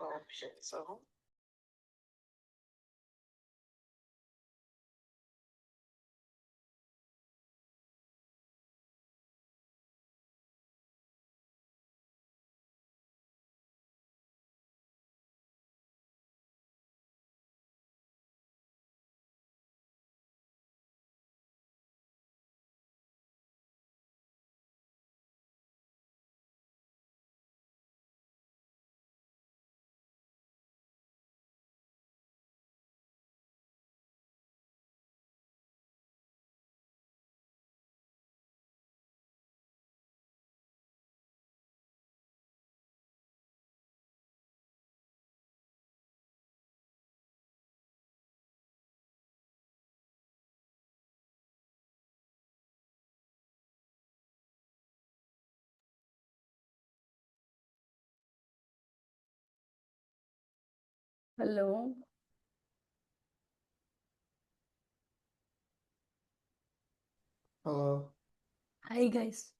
option. So Hello. hello. Hi, guys.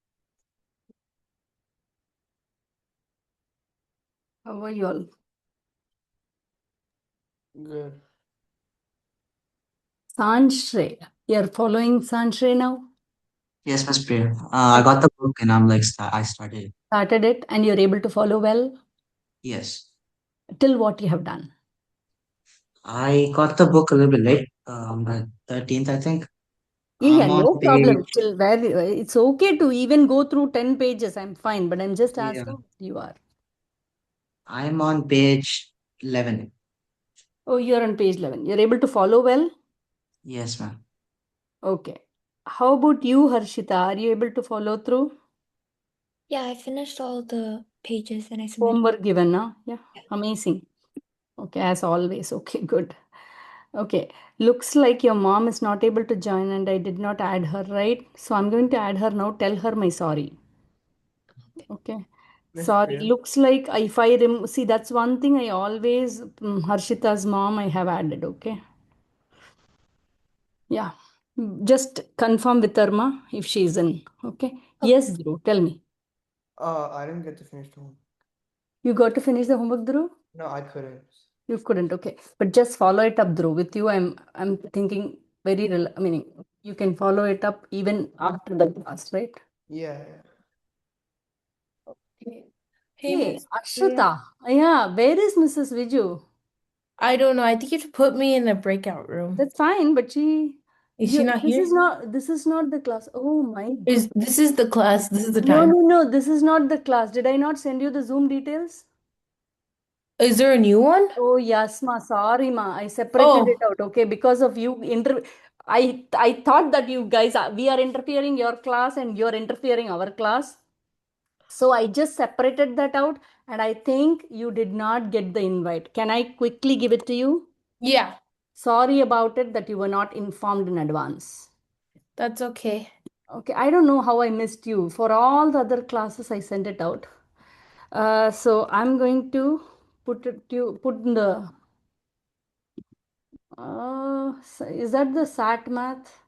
How are you all? Good. Sanshre. You're following Sanshre now? Yes, Miss Priya. I got the book and I'm like, I started. Started it and you're able to follow well? Yes. Till what you have done? I got the book a little bit late, the 13th, I think. Yeah, I'm on no problem. page, Till where it's okay to even go through 10 pages. I'm fine, but I'm just yeah, asking if you are. I'm on page 11. Oh, you're on page 11. You're able to follow well? Yes, ma'am. Okay. How about you, Harshita? Are you able to follow through? Yeah, I finished all the pages and I submitted. Homework given, now? Yeah, amazing. Okay, as always. Okay, good. Okay, looks like your mom is not able to join and I did not add her, right? So I'm going to add her now. Tell her my sorry. Okay. Miss Sorry. Priya. Looks like if I see, that's one thing I always, Harshita's mom, I have added. Okay. Yeah. Just confirm with her, ma, if she's in. Okay. Yes, Dhruv, tell me. I didn't get to finish the one. You got to finish the homework, Dhruv? No, I couldn't. You couldn't. Okay. But just follow it up, Dhruv. With you, I'm thinking very, I mean, you can follow it up even after the class, right? Yeah, yeah. Okay. Hey, Hey, Miss Priya. Ashita. Yeah, where is Mrs. Viju? I don't know. I think you should put me in the breakout room. That's fine, but Is she not this here? is not the class. Oh my Is God. this is the class? This is the No, time. no, no, this is not the class. Did I not send you the Zoom details? Is there a new one? Oh, yes, ma. Sorry, ma. I separated it Oh, out, okay? Because of you I thought that you guys are we are interfering your class and you're interfering our class. So I just separated that out and I think you did not get the invite. Can I quickly give it to you? yeah, Sorry about it that you were not informed in advance. that's okay. Okay, I don't know how I missed you. For all the other classes, I sent it out. So I'm going to put in the. Is that the SAT math?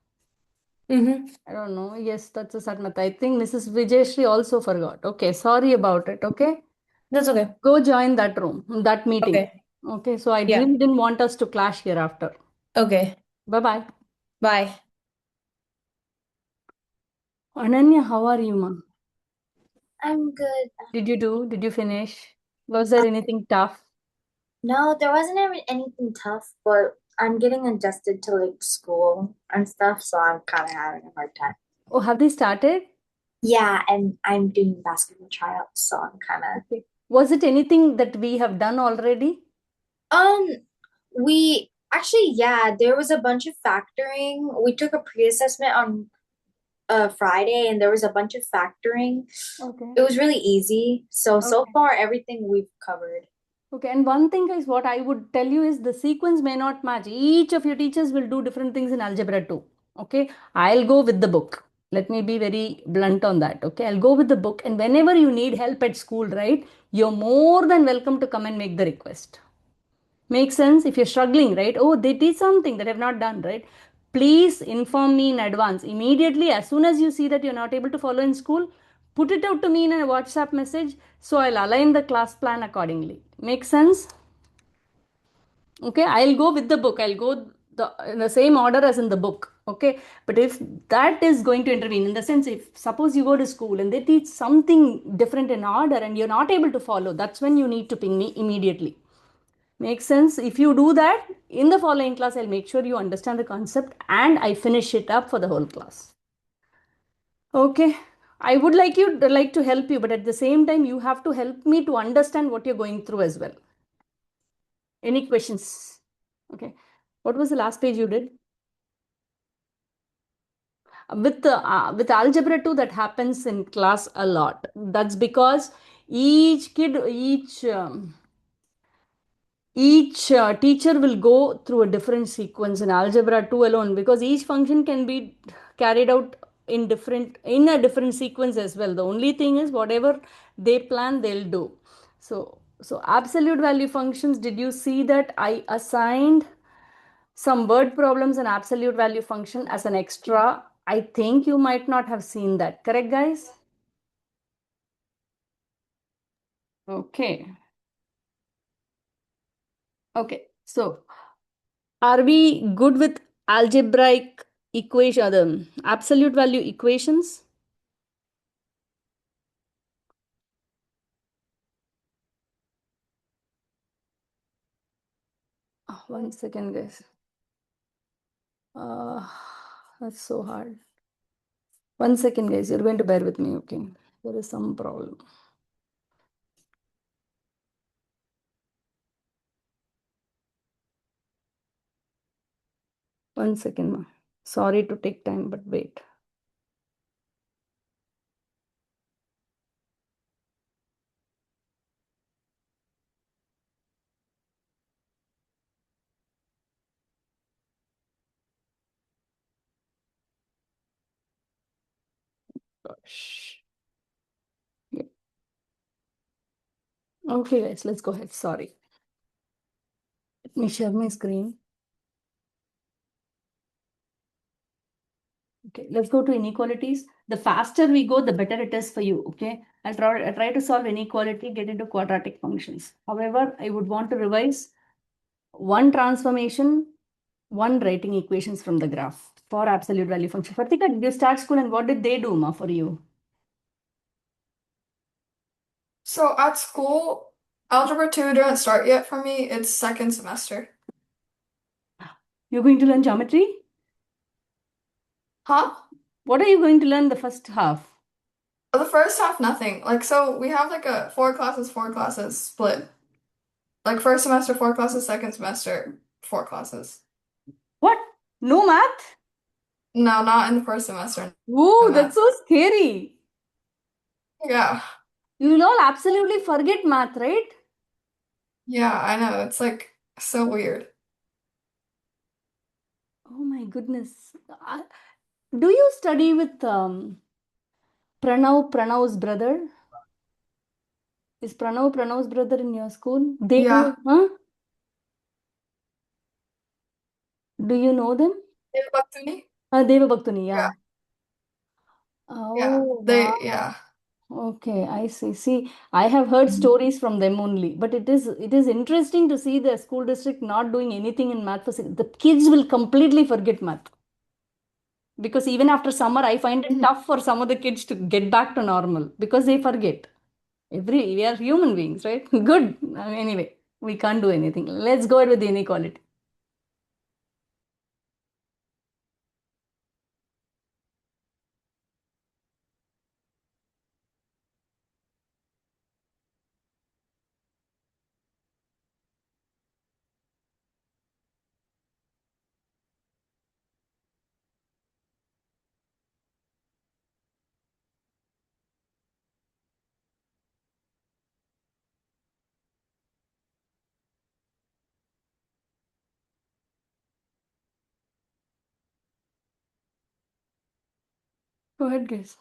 Mm-hmm. I don't know. Yes, that's a SAT math. I think Mrs. Vijayshri also forgot. Okay, sorry about it. Okay, That's okay. go join that room, that meeting. Okay. Okay, so I Yeah. really didn't want us to clash hereafter. Okay. Bye bye. Bye. Ananya, how are you, ma? I'm good. Did you finish? Was there anything tough? No, there wasn't ever anything tough, but I'm getting adjusted to like school and stuff, so I'm kind of having a hard time. Oh, have they started? Yeah, and I'm doing basketball tryouts, so I'm kind of. Okay. Was it anything that we have done already? Um, we actually, yeah, there was a bunch of factoring. We took a pre-assessment on Friday, and there was a bunch of factoring. Okay. It was really easy. So Okay. far, everything we've covered. Okay. And one thing is what I would tell you is the sequence may not match. Each of your teachers will do different things in algebra too. Okay. I'll go with the book. Let me be very blunt on that. Okay. I'll go with the book. And whenever you need help at school, right, you're more than welcome to come and make the request. Makes sense if you're struggling, right? Oh, they did something that I've not done, right? Please inform me in advance. Immediately, as soon as you see that you're not able to follow in school, put it out to me in a WhatsApp message, so I'll align the class plan accordingly. Make sense? Okay, I'll go with the book. I'll go in the same order as in the book. Okay, but if that is going to intervene, in the sense, if suppose you go to school and they teach something different in order and you're not able to follow, that's when you need to ping me immediately. Make sense? If you do that in the following class, I'll make sure you understand the concept and I finish it up for the whole class. Okay. I would like to help you, but at the same time, you have to help me to understand what you're going through as well. Any questions? Okay. What was the last page you did? With algebra 2, that happens in class a lot. That's because each kid, each teacher will go through a different sequence in algebra 2 alone, because each function can be carried out in a different sequence as well. The only thing is whatever they plan, they'll do. So absolute value functions, did you see that I assigned some word problems and absolute value function as an extra? I think you might not have seen that. Correct, guys? Okay. Okay. So are we good with algebraic equation, the absolute value equations? One second, guys. Uh, that's so hard. One second, guys. You're going to bear with me, okay? There is some problem. One second, ma. Sorry to take time, but wait. Gosh. Yeah. Okay, guys, let's go ahead. Sorry. Let me share my screen. Okay, let's go to inequalities. The faster we go, the better it is for you. Okay, I'll try to solve inequality, get into quadratic functions. However, I would want to revise one transformation, one writing equations from the graph for absolute value function. Pratika, did you start school and what did they do, ma, for you? So at school, Algebra 2 didn't start yet for me. It's second semester. You're going to learn geometry? Huh? What are you going to learn the first half? The first half, nothing. Like, so we have like a four classes split. Like first semester, four classes, second semester, four classes. What? No math? No, not in the first semester. Ooh, No that's math. so scary. Yeah. You will all absolutely forget math, right? Yeah, I know. It's like so weird. Oh my goodness. Do you study with Pranav's brother? Is Pranav's brother in your school? They Yeah. do, huh? Do you know them? Devaktuni? Deva Bhaktuni, Yeah. yeah. Yeah. Oh, They, wow. yeah. Okay, I see. See, I have heard stories from them only, but it is interesting to see the school district not doing anything in math for the kids will completely forget math. Because even after summer, I find it tough for some of the kids to get back to normal because they forget. We are human beings, right? Good. Anyway, we can't do anything. Let's go ahead with the inequality. Go ahead, guys.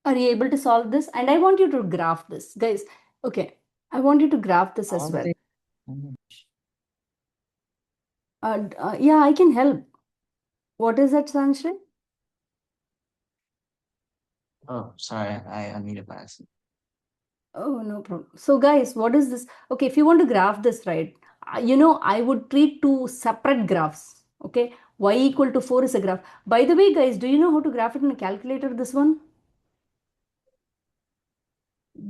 Are you able to solve this? And I want you to graph this, guys. Okay, I want you to graph this as well. Yeah, I can help. What is that, Sanshri? Oh, sorry, I unmuted by accident. Oh, no problem. So, guys, what is this? Okay, if you want to graph this, right, I would treat two separate graphs. Okay, y equal to 4 is a graph. By the way, guys, do you know how to graph it in a calculator, this one?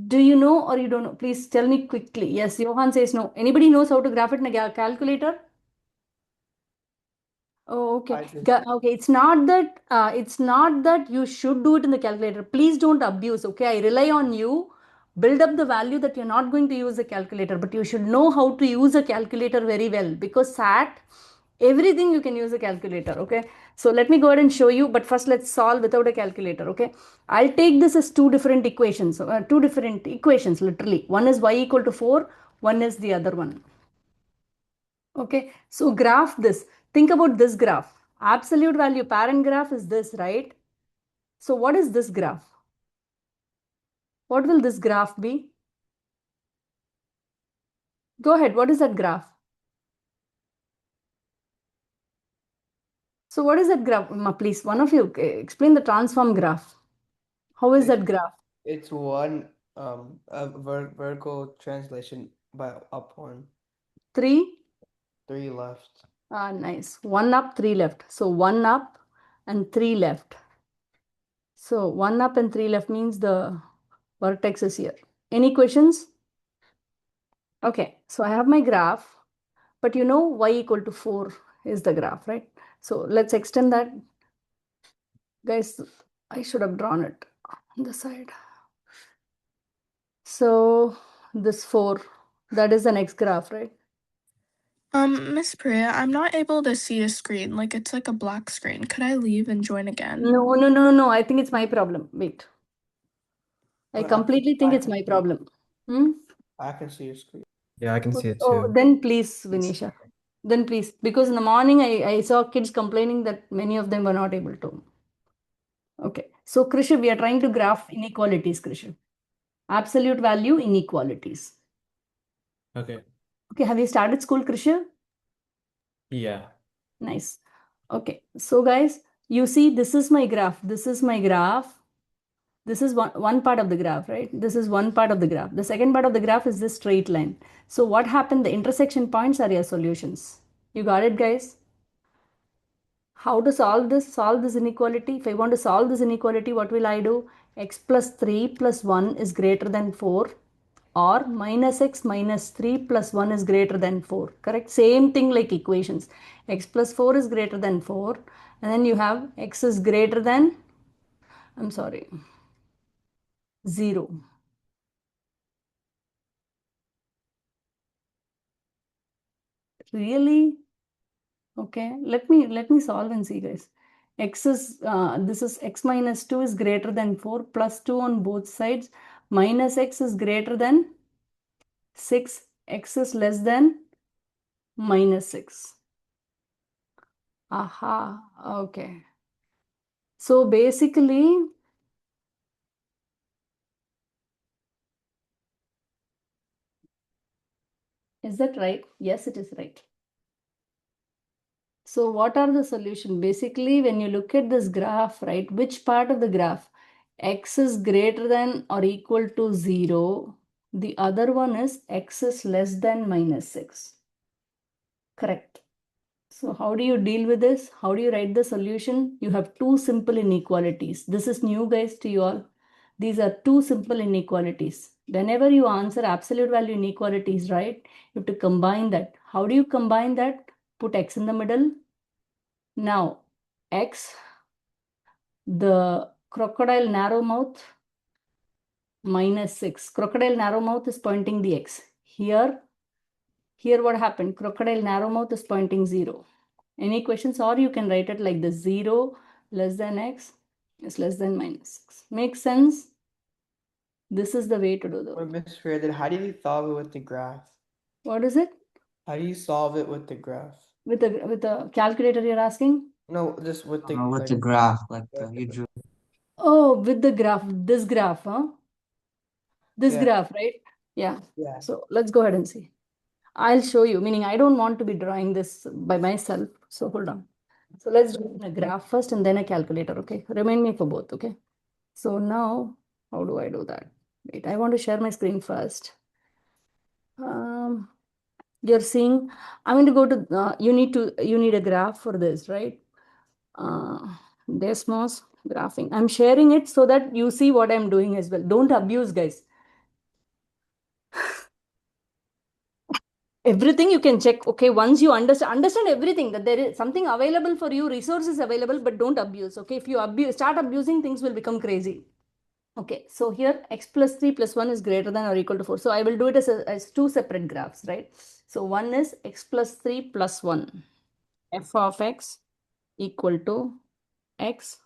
Do you know or you don't know? Please tell me quickly. Yes, Johan says no. Anybody knows how to graph it in a calculator? Oh, okay. I just Okay, it's not that you should do it in the calculator. Please don't abuse. Okay, I rely on you. Build up the value that you're not going to use a calculator, but you should know how to use a calculator very well because SAT, everything you can use a calculator. Okay, so let me go ahead and show you. But first, let's solve without a calculator. Okay, I'll take this as two different equations. Two different equations, literally. One is y equal to 4. One is the other one. Okay, so graph this. Think about this graph. Absolute value parent graph is this, right? So what is this graph? What will this graph be? Go ahead, what is that graph? So what is that graph? Please, one of you explain the transform graph. How is it's that graph? it's one a vertical translation by up one, 3? 3 left. Ah, nice. 1 up, 3 left. So 1 up and 3 left. So 1 up and 3 left means the vertex is here. Any questions? Okay, so I have my graph. But you know y equal to 4 is the graph, right? So let's extend that. Guys, I should have drawn it on the side. So this 4, that is the next graph, right? Miss Priya, I'm not able to see a screen. Like it's like a black screen. Could I leave and join again? No. I think it's my problem. Wait. I Well, completely think I it's can my see- problem. Hmm? I can see your screen. Yeah, I can see it Oh, too. then please, Vinisha. Then please. Because in the morning I saw kids complaining that many of them were not able to. Okay. So Krisha, we are trying to graph inequalities, Krisha. Absolute value inequalities. Okay. Okay, have you started school, Krisha? Yeah. Nice. Okay, so guys, you see this is my graph. This is my graph. This is one part of the graph, right? This is one part of the graph. The second part of the graph is this straight line. So what happened? The intersection points are your solutions. You got it, guys? How to solve this? Solve this inequality. If I want to solve this inequality, what will I do? X plus 3 plus 1 is greater than 4 or minus x minus 3 plus 1 is greater than 4. Correct? Same thing like equations. X plus 4 is greater than 4 and then you have x is greater than, I'm sorry, 0. Really? Okay, let me solve and see, guys. X is this is x minus 2 is greater than 4 plus 2 on both sides minus x is greater than 6, x is less than minus 6. Aha, okay. So basically, is that right? Yes, it is right. So what are the solution? Basically, when you look at this graph, right, which part of the graph? X is greater than or equal to 0. The other one is x is less than minus 6. Correct. So how do you deal with this? How do you write the solution? You have two simple inequalities. This is new, guys, to you all. These are two simple inequalities. Whenever you answer absolute value inequalities, right, you have to combine that. How do you combine that? Put x in the middle. Now, x, the crocodile narrow mouth, minus 6. Crocodile narrow mouth is pointing the x. Here what happened? Crocodile narrow mouth is pointing 0. Any questions? Or you can write it like this: 0 less than x is less than minus 6. Makes sense? This is the way to do the. Wait, Miss Freya, then how do you solve it with the graph? What is it? How do you solve it with the graph? With the calculator you're asking? No, just with the With the graph, like you drew. Oh, with the graph. This graph, huh? This Yeah. graph, right? Yeah. Yeah. So let's go ahead and see. I'll show you, meaning I don't want to be drawing this by myself. So hold on. So let's do a graph first and then a calculator, okay? Remind me for both, okay? So now, how do I do that? Wait, I want to share my screen first. Um, you're seeing, I'm going to go to, you need a graph for this, right? Desmos graphing. I'm sharing it so that you see what I'm doing as well. Don't abuse, guys. Everything you can check. Okay, once you understand everything, that there is something available for you, resources available, but don't abuse. Okay, if you start abusing, things will become crazy. Okay, so here x plus 3 plus 1 is greater than or equal to 4. So I will do it as two separate graphs, right? So one is x plus 3 plus 1. F of x equal to x.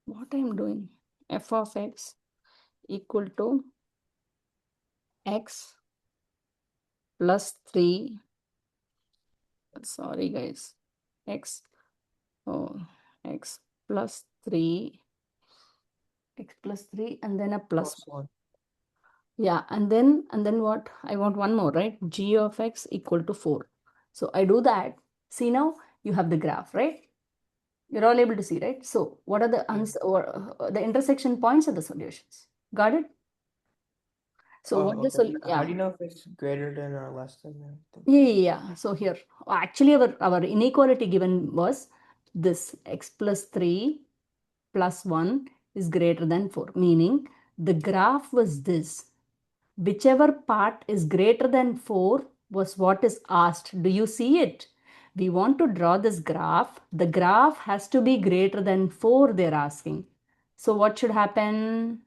What I'm doing? F of x equal to x plus 3. Sorry, guys. X, oh, x plus 3. X plus 3 and then a plus Plus one. Yeah, and then what? I want one more, right? G of x equal to 4. So I do that. See now you have the graph, right? You're all able to see, right? So what are the Yeah. the intersection points of the solutions? Got it? So Oh, what the okay. How yeah. do you know if it's greater than or less than everything? Yeah. So here, actually our inequality given was this x plus 3 plus 1 is greater than 4, meaning the graph was this. Whichever part is greater than 4 was what is asked. Do you see it? We want to draw this graph. The graph has to be greater than 4, they're asking. So what should happen?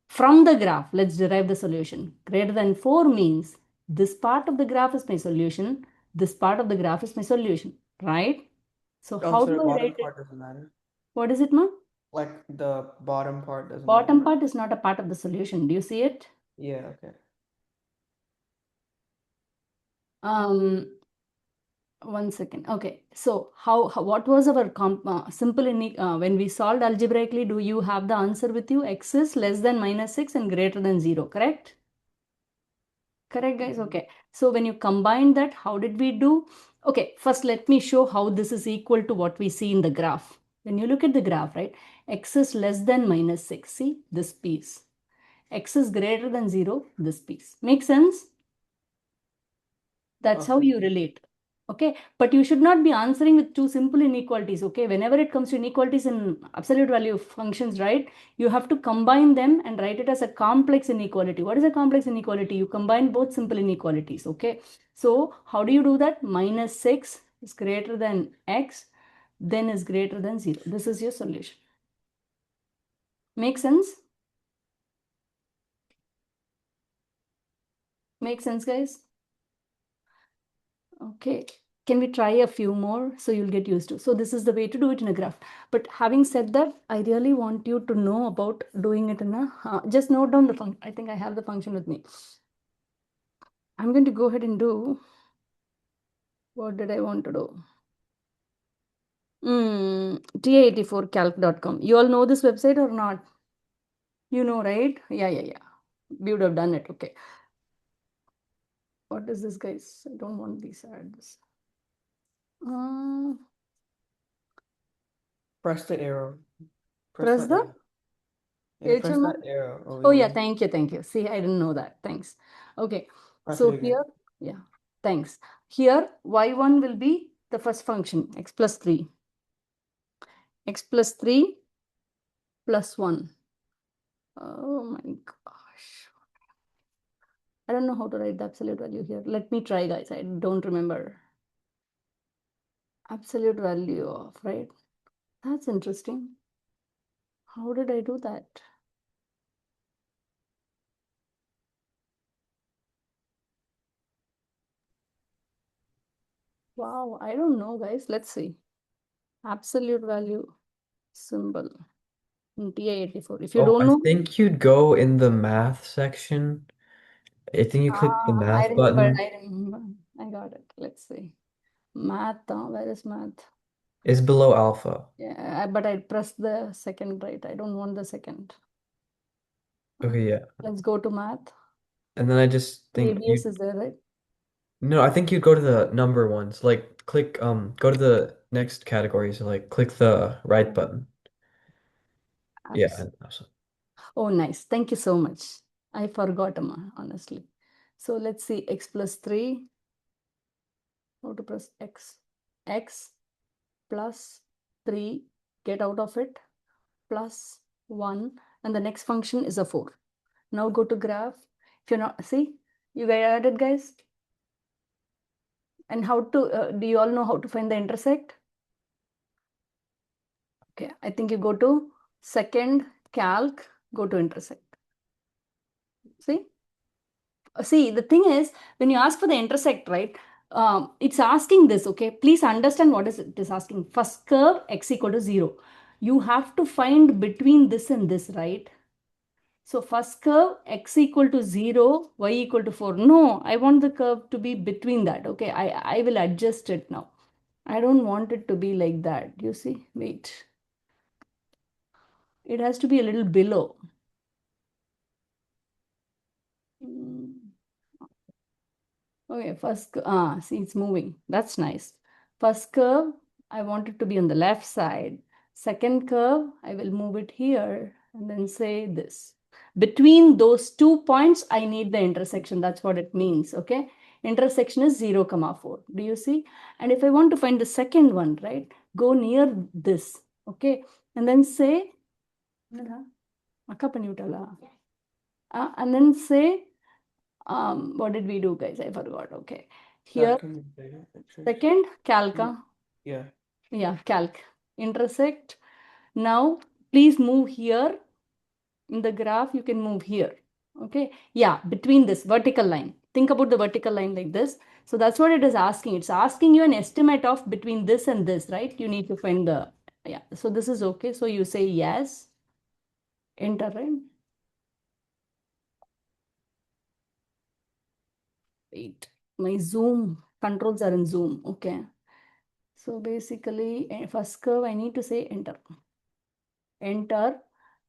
From the graph, let's derive the solution. Greater than 4 means this part of the graph is my solution. This part of the graph is my solution, right? So how So the do I bottom write it? part doesn't matter. What is it, ma'am? Like the bottom part doesn't Bottom matter. part is not a part of the solution. Do you see it? Yeah, okay. Um, One second. Okay. So how what was our simple when we solved algebraically, do you have the answer with you? X is less than minus 6 and greater than 0, correct? Correct, guys. Okay. So when you combine that, how did we do? Okay, first let me show how this is equal to what we see in the graph. When you look at the graph, right? X is less than minus 6. See this piece. X is greater than 0, this piece. Make sense? That's how Okay. you relate. Okay. But you should not be answering with two simple inequalities. Okay. Whenever it comes to inequalities in absolute value functions, right? You have to combine them and write it as a complex inequality. What is a complex inequality? You combine both simple inequalities. Okay. So how do you do that? Minus 6 is greater than x, then is greater than 0. This is your solution. Make sense? Make sense, guys? Okay. Can we try a few more so you'll get used to? So this is the way to do it in a graph. But having said that, I really want you to know about doing it in a, just note down the function. I think I have the function with me. I'm going to go ahead and do, what did I want to do? ta84calc.com. You all know this website or not? You know, right? Yeah. We would have done it. Okay. What is this, guys? I don't want these ads. Uh, Press the arrow. Press press that the arrow. Yeah, press HMO. that arrow over Oh, yeah, here. thank you. See, I didn't know that. Thanks. Okay, Press it so again. here, yeah, thanks. Here, y1 will be the first function, x plus 3. X plus 3 plus 1. Oh my gosh. I don't know how to write the absolute value here. Let me try, guys. I don't remember. Absolute value of, right? That's interesting. How did I do that? Wow, I don't know, guys. Let's see. Absolute value symbol in TA84. If you Oh, don't I know, think you'd go in the math section. I think you click the I math remembered. button. I remember. I got it. Let's see. Math. Where is math? Is below alpha. Yeah, but I pressed the second right. I don't want the second. Okay, yeah. Let's go to math. And then I just think ABS you is there, right? no, I think you'd go to the number ones. Like click go to the next category. So like click the right button. Yeah, Abs- awesome. Oh, nice. Thank you so much. I forgot, Amma, honestly. So let's see, x plus 3. How to press x? X plus 3, get out of it, plus 1, and the next function is a 4. Now go to graph. If you're not, see, you got it, guys? And how to, do you all know how to find the intersect? Okay, I think you go to second calc, go to intersect. See? See, the thing is, when you ask for the intersect, right, it's asking this, okay? Please understand what is it is asking. First curve, x equal to 0. You have to find between this and this, right? So first curve, x equal to 0, y equal to 4. No, I want the curve to be between that, okay? I will adjust it now. I don't want it to be like that. You see? Wait. It has to be a little below. Mm. Okay, first, see, it's moving. That's nice. First curve, I want it to be on the left side. Second curve, I will move it here and then say this. Between those 2 points, I need the intersection. That's what it means, okay? Intersection is 0, comma 4. Do you see? And if I want to find the second one, right, go near this, okay? And then say, and then say, what did we do, guys? I forgot. Okay. Here, second, calca. Yeah. Yeah, calc. Intersect. Now, please move here. In the graph, you can move here. Okay. Yeah, between this vertical line. Think about the vertical line like this. So that's what it is asking. It's asking you an estimate of between this and this, right? You need to find the, yeah. So this is okay. So you say yes. Enter, right? Wait, my Zoom controls are in Zoom. Okay. So basically, first curve, I need to say enter. Enter.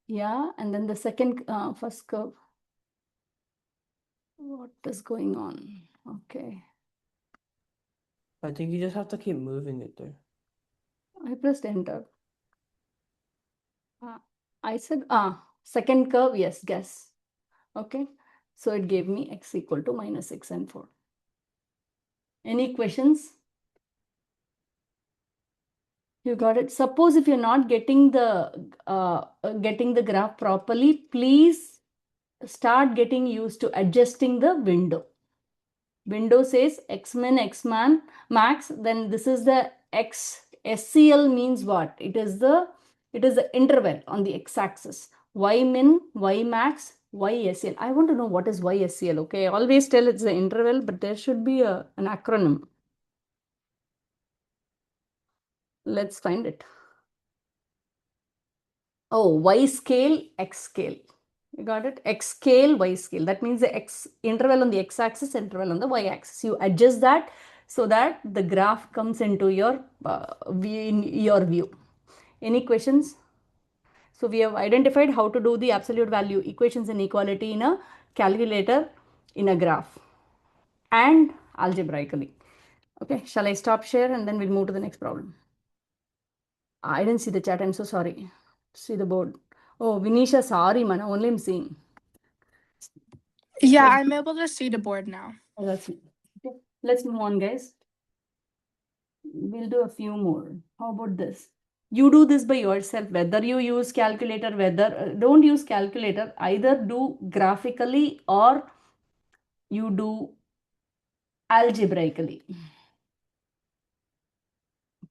Yeah. And then the second, first curve. What is going on? Okay. I think you just have to keep moving it there. I pressed enter. I said, second curve, yes, guess. Okay. So it gave me x equal to minus 6 and 4. Any questions? You got it. Suppose if you're not getting the graph properly, please start getting used to adjusting the window. Window says x min, x man, max, then this is the x. SCL means what? It is the interval on the x-axis. Y min, Y max, Y SCL. I want to know what is Y SCL, okay? I always tell it's the interval, but there should be an acronym. Let's find it. Oh, Y scale, X scale. You got it? X scale, Y scale. That means the X interval on the X axis, interval on the Y axis. You adjust that so that the graph comes into your view. Any questions? So we have identified how to do the absolute value equations and inequality in a calculator, in a graph, and algebraically. Okay, shall I stop share and then we'll move to the next problem? I didn't see the chat. I'm so sorry. See the board. Oh, Vinisha, sorry, man. Only I'm seeing. Yeah, Let's, I'm able to see the board now. okay. Let's move on, guys. We'll do a few more. How about this? You do this by yourself, whether you use calculator, whether don't use calculator, either do graphically or you do algebraically.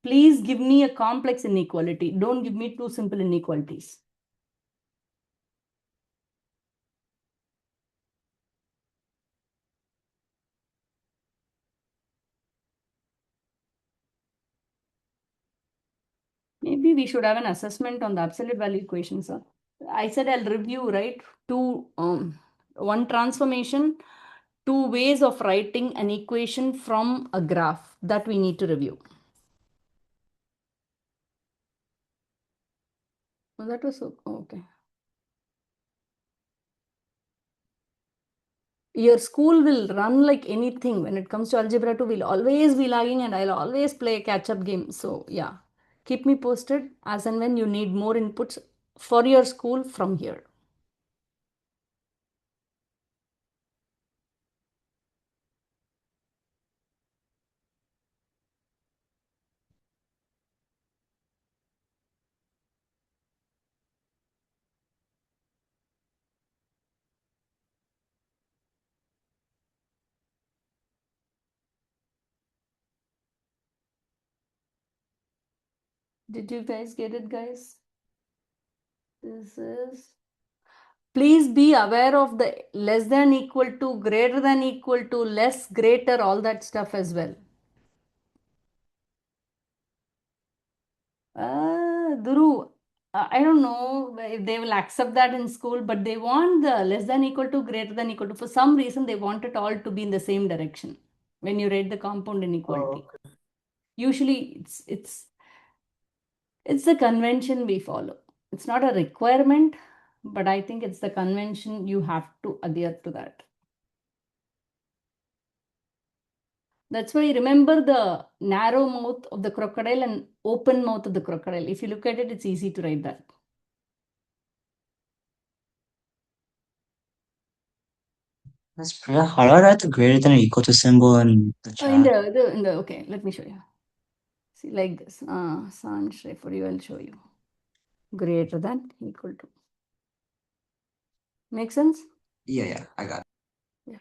Please give me a complex inequality. Don't give me two simple inequalities. Maybe we should have an assessment on the absolute value equation, sir. I said I'll review, right? One transformation, two ways of writing an equation from a graph that we need to review. Oh, that was so, okay. Your school will run like anything when it comes to algebra 2. We'll always be lagging and I'll always play a catch-up game. So yeah, keep me posted as and when you need more inputs for your school from here. Did you guys get it, guys? This is, please be aware of the less than equal to, greater than equal to, less, greater, all that stuff as well. Duru, I don't know if they will accept that in school, but they want the less than equal to, greater than equal to. For some reason, they want it all to be in the same direction when you rate the compound inequality. Oh, okay. Usually, it's the convention we follow. It's not a requirement, but I think it's the convention you have to adhere to that. That's why remember the narrow mouth of the crocodile and open mouth of the crocodile. If you look at it, it's easy to write that. Miss Priya, how do I write the greater than or equal to symbol in the chat? Okay, let me show you. See, like this. Sanjay, for you, I'll show you. Greater than, equal to. Make sense? Yeah, I got it. Yeah.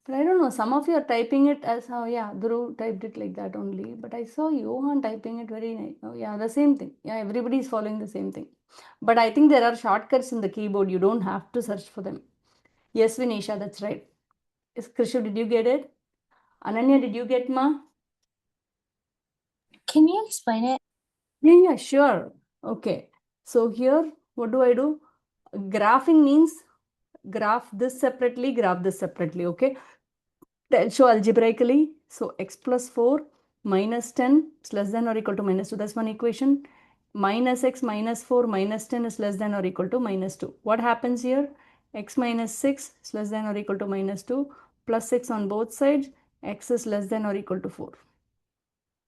But I don't know, some of you are typing it as how, yeah, Dhruv typed it like that only. But I saw Johan typing it very nice. Oh, yeah, the same thing. Yeah, everybody is following the same thing. But I think there are shortcuts in the keyboard. You don't have to search for them. Yes, Vinisha, that's right. Yes, Krishu, did you get it? Ananya, did you get ma? Can you explain it? Yeah, sure. Okay. So here, what do I do? Graphing means graph this separately. Okay. Show algebraically. So x plus 4 minus 10 is less than or equal to minus 2. That's one equation. Minus x minus 4 minus 10 is less than or equal to minus 2. What happens here? X minus 6 is less than or equal to minus 2 plus 6 on both sides. X is less than or equal to 4.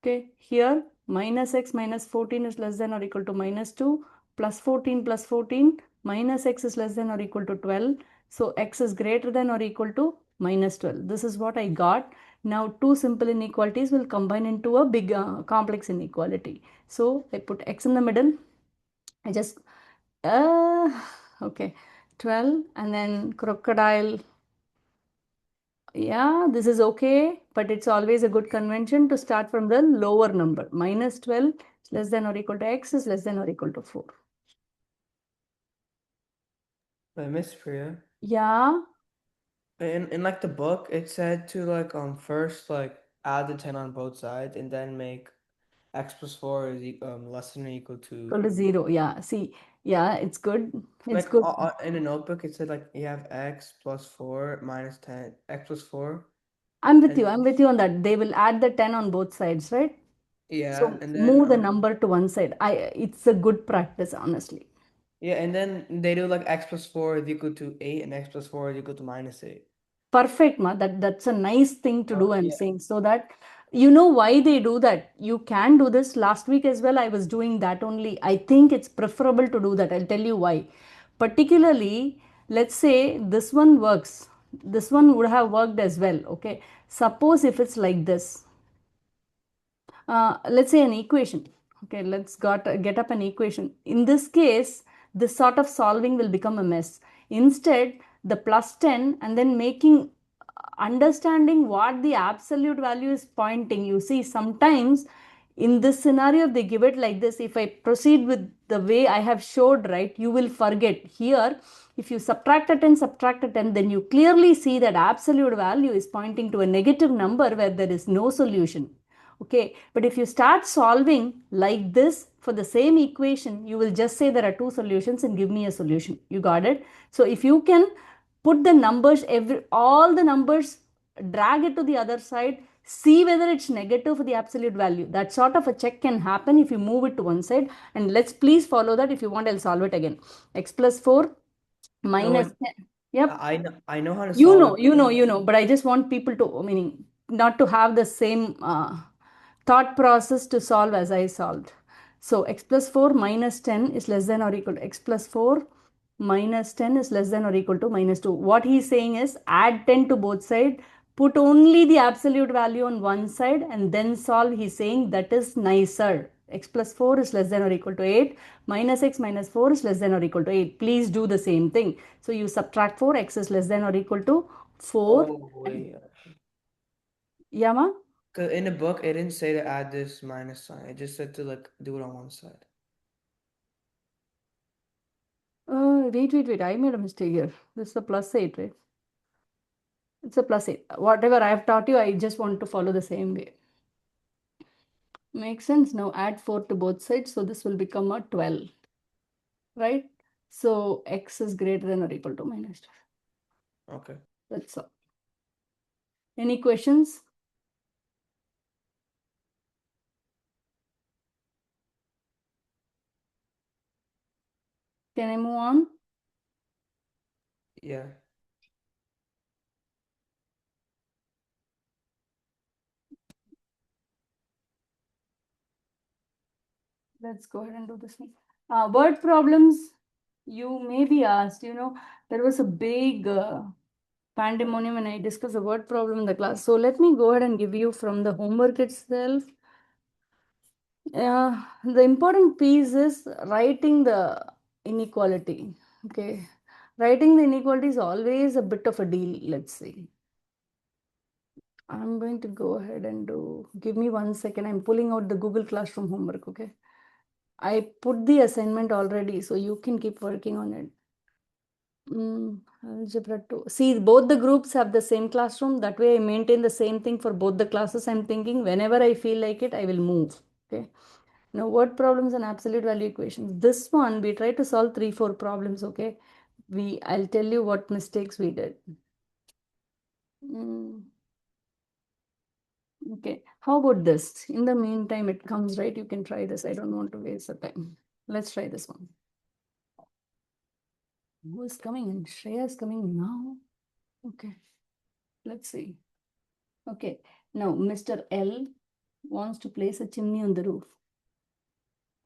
Okay, here minus x minus 14 is less than or equal to minus 2 plus 14 minus x is less than or equal to 12. So x is greater than or equal to minus 12. This is what I got. Now two simple inequalities will combine into a big complex inequality. So I put x in the middle. I just okay, 12 and then crocodile. Yeah, this is okay, but it's always a good convention to start from the lower number. Minus 12 is less than or equal to x is less than or equal to 4. But Miss Priya, Yeah, in like the book, it said to like first like add the 10 on both sides and then make x plus 4 is less than or equal equal to to 0. Yeah, see, yeah, it's good. It's like good. in a notebook it said like you have x plus 4 minus 10 x plus 4 I'm with you. and I'm with you on that. They will add the 10 on both sides, right? yeah, So and then move the number to one side. It's a good practice, honestly. yeah, and then they do like x plus 4 is equal to 8 and x plus 4 is equal to minus 8. Perfect, ma. That's a nice thing to do, I'm Yeah. saying. So that you know why they do that. You can do this. Last week as well, I was doing that only. I think it's preferable to do that. I'll tell you why. Particularly, let's say this one works. This one would have worked as well. Okay. Suppose if it's like this. Let's say an equation. Okay, get up an equation. In this case, this sort of solving will become a mess. Instead, the plus 10 and then making understanding what the absolute value is pointing. You see, sometimes in this scenario, if they give it like this, if I proceed with the way I have showed, right, you will forget. Here, if you subtract a 10, then you clearly see that absolute value is pointing to a negative number where there is no solution. Okay, but if you start solving like this for the same equation, you will just say there are two solutions and give me a solution. You got it? So if you can put the numbers, all the numbers, drag it to the other side, see whether it's negative for the absolute value. That sort of a check can happen if you move it to one side. And let's please follow that. If you want, I'll solve it again. X plus 4 No, minus 10. Yep. I know how to solve it. But I just want people to, not to have the same thought process to solve as I solved. So x plus 4 minus 10 is less than or equal to x plus 4 minus 10 is less than or equal to minus 2. What he's saying is add 10 to both sides, put only the absolute value on one side and then solve. He's saying that is nicer. X plus 4 is less than or equal to 8, minus x minus 4 is less than or equal to 8. Please do the same thing. So you subtract 4, x is less than or equal to 4. Oh, wait. Yama? Cause in the book, it didn't say to add this minus sign. It just said to like do it on one side. Wait. I made a mistake here. This is a plus 8, right? It's a plus 8. Whatever I have taught you, I just want to follow the same way. Makes sense. Now add 4 to both sides. So this will become a 12. Right? So x is greater than or equal to minus 12. Okay. That's all. Any questions? Can I move on? Yeah. Let's go ahead and do this one. Word problems, you may be asked, there was a big pandemonium when I discussed the word problem in the class. So let me go ahead and give you from the homework itself. The important piece is writing the inequality. Okay. Writing the inequality is always a bit of a deal, let's see. I'm going to go ahead and give me 1 second. I'm pulling out the Google Classroom homework, okay? I put the assignment already, so you can keep working on it. Algebra 2. See, both the groups have the same classroom. That way I maintain the same thing for both the classes. I'm thinking whenever I feel like it, I will move. Okay. Now, word problems and absolute value equations. This one, we try to solve 3, 4 problems, okay? I'll tell you what mistakes we did. Okay, how about this? In the meantime, it comes, right? You can try this. I don't want to waste the time. Let's try this one. Who is coming in? Shreya is coming now. Okay, let's see. Okay, now Mr. L wants to place a chimney on the roof.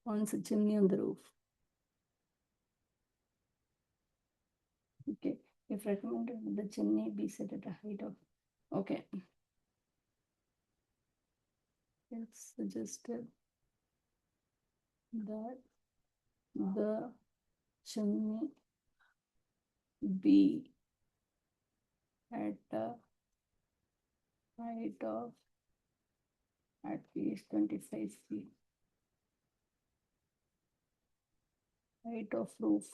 Wants a chimney on the roof. Okay, if recommended, the chimney be set at a height of. Okay. It's suggested that the chimney be at a height of at least 25 feet. Height of roof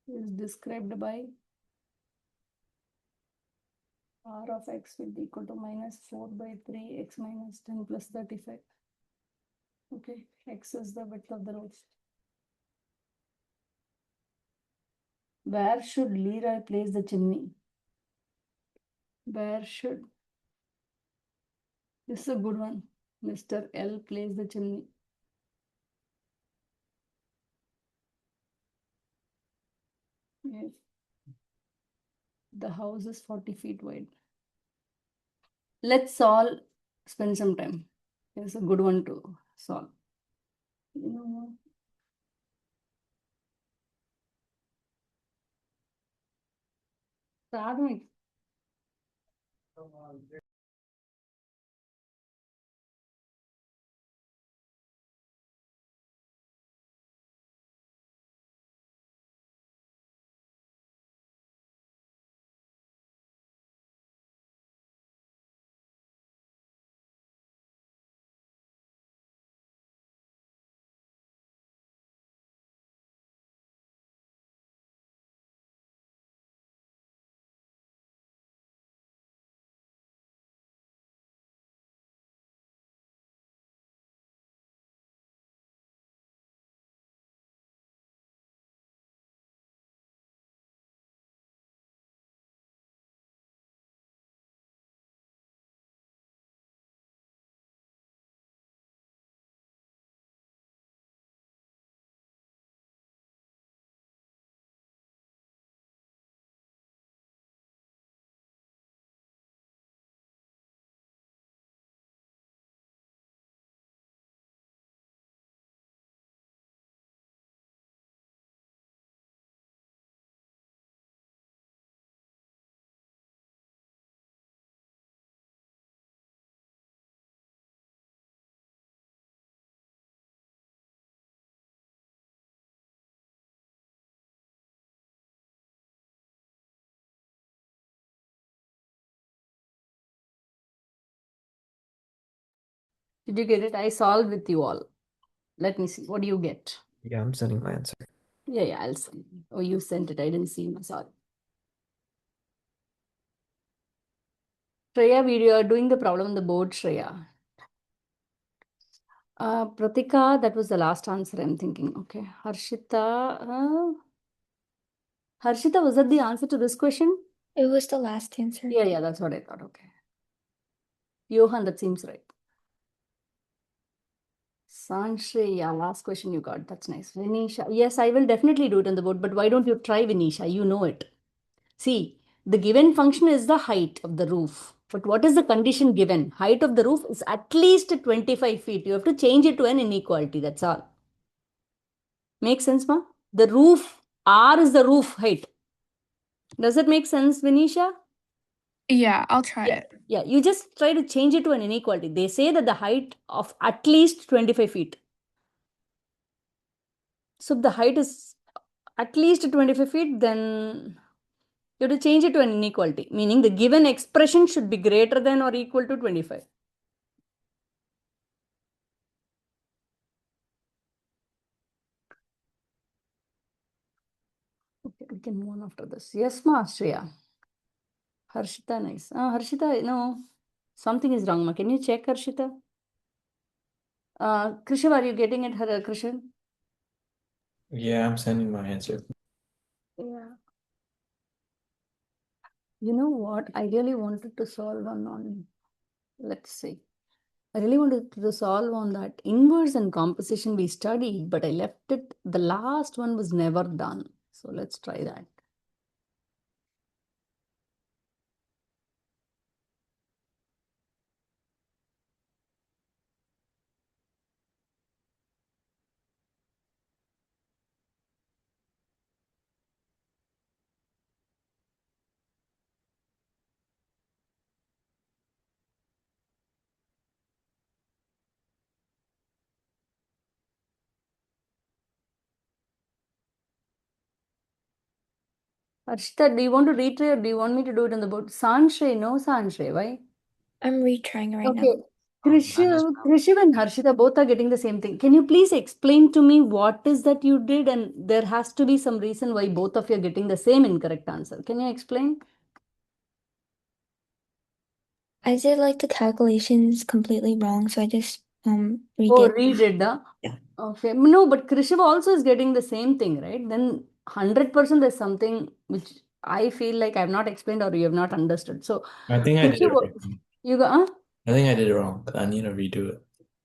is described by r of x will be equal to minus 4 by 3 x minus 10 plus 35. Okay, x is the width of the roof. Where should Leroy place the chimney? Where should, this is a good one, Mr. L place the chimney? If the house is 40 feet wide. Let's all spend some time. It's a good one to solve. You know what? Start Did you get it? I solved with you all. Let me see. What do you get? Yeah, I'm sending my answer. Yeah, I'll send. Oh, you sent it. I didn't see. Sorry. Shreya, we are doing the problem on the board, Shreya. Pratika, that was the last answer I'm thinking. Okay. Harshita. Harshita, was that the answer to this question? It was the last answer. Yeah, that's what I thought. Okay. Johan, that seems right. Sanshreya, last question you got. That's nice. Vinisha. Yes, I will definitely do it on the board, but why don't you try Vinisha? You know it. See, the given function is the height of the roof. But what is the condition given? Height of the roof is at least 25 feet. You have to change it to an inequality. That's all. Make sense, ma? The roof, R is the roof height. Does it make sense, Vinisha? Yeah, I'll try Yeah. it. Yeah, you just try to change it to an inequality. They say that the height of at least 25 feet. So if the height is at least 25 feet, then you have to change it to an inequality, meaning the given expression should be greater than or equal to 25. Okay, we can move on after this. Yes, ma, Shreya. Harshita, nice. Harshita, no, something is wrong, ma. Can you check, Harshita? Krishav, are you getting it, Krishan? Yeah, I'm sending my answer. Yeah. You know what? I really wanted to solve on, let's see. I really wanted to solve on that inverse and composition we studied, but I left it. The last one was never done. So let's try that. Arshita, do you want to retry or do you want me to do it on the board? Sanshay, no Sanshay, why? I'm retrying right now. Okay. Krishiv and Harshita both are getting the same thing. Can you please explain to me what is that you did? And there has to be some reason why both of you are getting the same incorrect answer. Can you explain? I did like the calculations completely wrong, so I just Oh, redid. redid the. Yeah. Okay. No, but Krishiv also is getting the same thing, right? Then 100% there's something which I feel like I've not explained or you have not understood. So I think I did it Krishiv, wrong. you go, huh? I think I did it wrong. I need to redo it.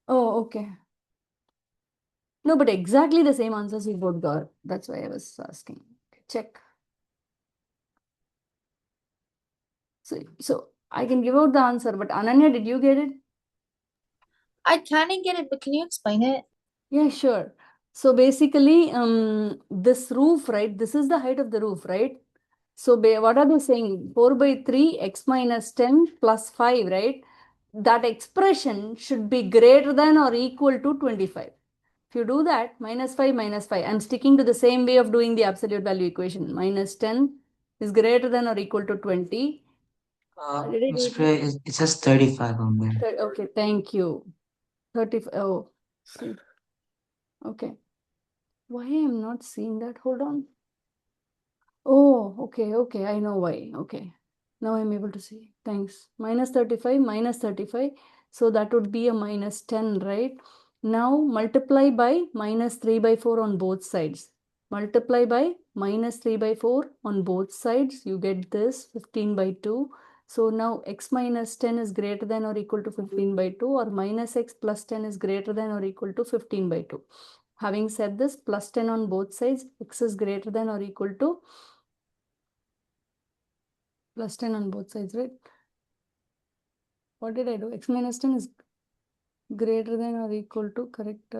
Oh, okay. No, but exactly the same answers you both got. That's why I was asking. Check. So I can give out the answer, but Ananya, did you get it? I kind of get it, but can you explain it? Yeah, sure. So basically, this roof, right? This is the height of the roof, right? So what are they saying? 4 by 3 x minus 10 plus 5, right? That expression should be greater than or equal to 25. If you do that, minus 5, minus 5. I'm sticking to the same way of doing the absolute value equation. Minus 10 is greater than or equal to 20. Did I do Miss it right? Priya, it says 35 on there. Okay, thank you. 35. Oh, see. Okay. Why I'm not seeing that? Hold on. Oh, okay. I know why. Okay. Now I'm able to see. Thanks. Minus 35, minus 35. So that would be a minus 10, right? Now multiply by minus 3 by 4 on both sides. Multiply by minus 3 by 4 on both sides. You get this 15 by 2. So now x minus 10 is greater than or equal to 15 by 2, or minus x plus 10 is greater than or equal to 15 by 2. Having said this, plus 10 on both sides, x is greater than or equal to plus 10 on both sides, right? What did I do? X minus 10 is greater than or equal to, correct,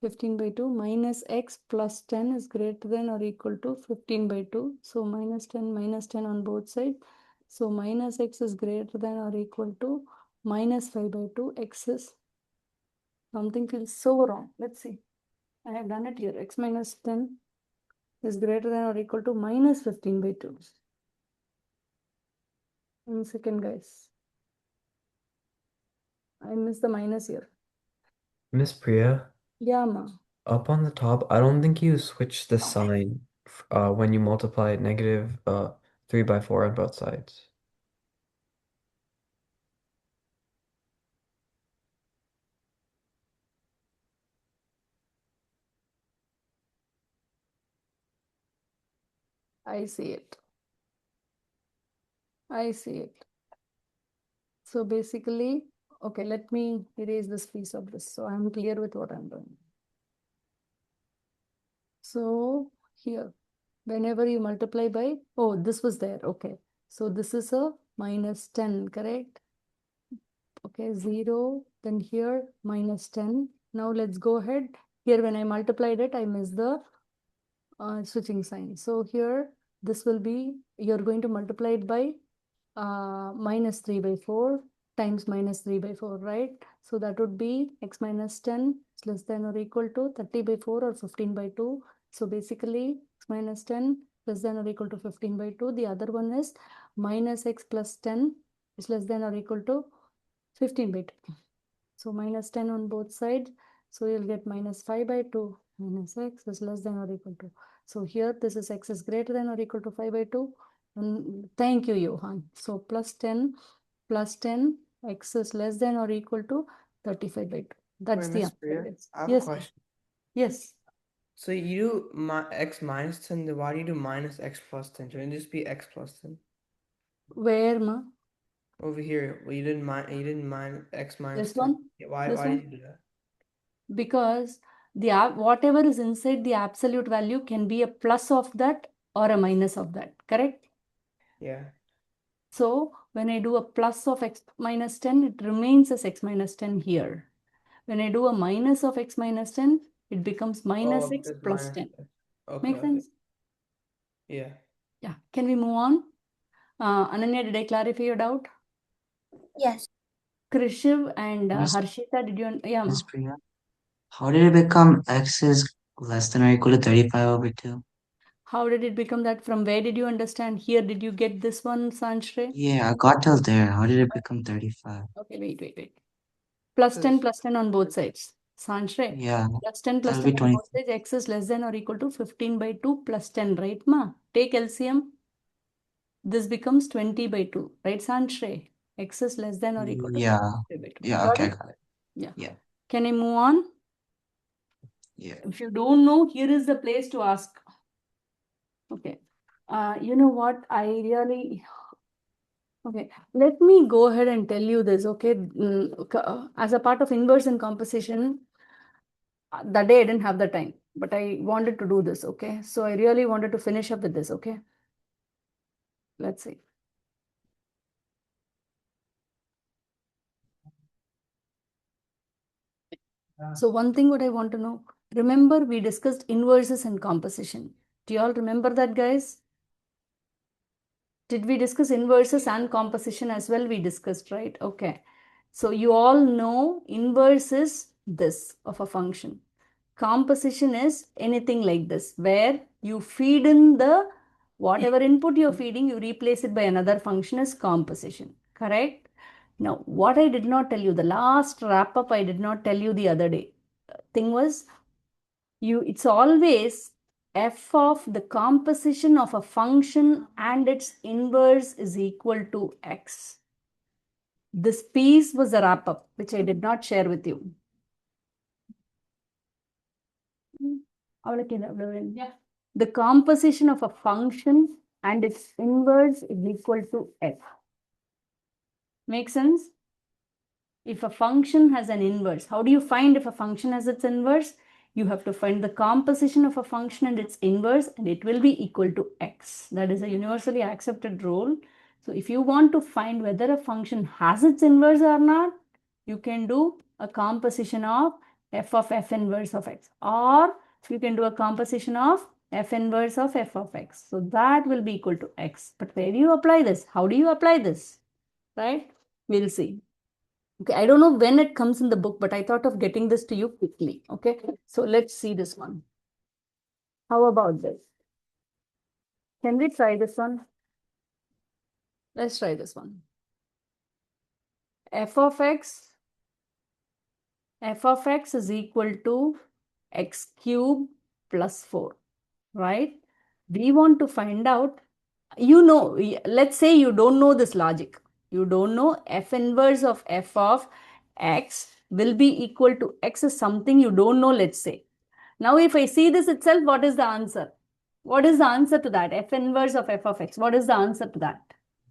15 by 2 minus x plus 10 is greater than or equal to 15 by 2. So minus 10 on both sides. So minus x is greater than or equal to minus 5 by 2. X is, something feels so wrong. Let's see. I have done it here. X minus 10 is greater than or equal to minus 15 by 2. 1 second, guys. I missed the minus here. Miss Priya, Yeah, ma. up on the top, I don't think you switch the sign when you multiply negative 3 by 4 on both sides. I see it. I see it. So basically, okay, let me erase this piece of this. So I'm clear with what I'm doing. So here, whenever you multiply by, oh, this was there. Okay. So this is a minus 10, correct? Okay, 0. Then here, minus 10. Now let's go ahead. Here, when I multiplied it, I missed the switching sign. So here, this will be, you're going to multiply it by minus 3 by 4 times minus 3 by 4, right? So that would be x minus 10 is less than or equal to 30 by 4 or 15 by 2. So basically, x minus 10 less than or equal to 15 by 2. The other one is minus x plus 10 is less than or equal to 15 by 2. So minus 10 on both sides. So you'll get minus 5 by 2 minus x is less than or equal to. So here this is x is greater than or equal to 5 by 2. And thank you, Johan. So plus 10 x is less than or equal to 35 by 2. That's Wait, the Miss answer. Priya, Yes. I have a Yes. question. Yes. So you do x minus 10, then why do you do minus x plus 10? Shouldn't it just be x plus 10? Where, ma? Over here, well, you didn't mind x minus This 10. one? Yeah, This why one? did you do that? Because the whatever is inside the absolute value can be a plus of that or a minus of that. Correct? Yeah. So when I do a plus of x minus 10, it remains as x minus 10 here. When I do a minus of x minus 10, it becomes minus Oh, x because plus minus 10. x. Okay, Make okay. sense? Yeah. Yeah. Can we move on? Ananya, did I clarify your doubt? Yes. Krishiv and Miss Harshita, did you? Yeah, ma. Miss Priya, how did it become x is less than or equal to 35 over 2? How did it become that? From where did you understand? Here, did you get this one, Sanshre? Yeah, I got till there. How did it become 35? Okay, wait. Plus 10 Because plus 10 on both sides. Sanshre, Yeah, plus 10 plus that'll 10 be on 20. both sides. X is less than or equal to 15 by 2 plus 10, right, ma? Take LCM. This becomes 20 by 2, right, Sanshre? X is less than or equal to Yeah, 20 by 2. yeah, Got okay, I it? got it. Yeah. Yeah, Can I move on? yeah. If you don't know, here is the place to ask. Okay. You know what? I really... Okay, let me go ahead and tell you this, okay? As a part of inverse and composition, that day I didn't have the time, but I wanted to do this, okay? So I really wanted to finish up with this, okay? Let's see. So one thing what I want to know, remember we discussed inverses and composition. Do you all remember that, guys? Did we discuss inverses and composition as well? We discussed, right? Okay. So you all know inverse is this of a function. Composition is anything like this, where you feed in the whatever input you're feeding, you replace it by another function is composition. Correct? Now, what I did not tell you, the last wrap up I did not tell you the other day. Thing was, it's always f of the composition of a function and its inverse is equal to x. This piece was a wrap up, which I did not share with you. Yeah. The composition of a function and its inverse is equal to f. Make sense? If a function has an inverse, how do you find if a function has its inverse? You have to find the composition of a function and its inverse, and it will be equal to x. That is a universally accepted rule. So if you want to find whether a function has its inverse or not, you can do a composition of f inverse of x, or you can do a composition of f inverse of f of x. So that will be equal to x. But where do you apply this? How do you apply this? Right? We'll see. Okay, I don't know when it comes in the book, but I thought of getting this to you quickly. Okay, so let's see this one. How about this? Can we try this one? Let's try this one. F of x f of x is equal to x cube plus 4, right? We want to find out, let's say you don't know this logic. You don't know f inverse of f of x will be equal to x is something you don't know, let's say. Now, if I see this itself, what is the answer? What is the answer to that? F inverse of f of x. What is the answer to that?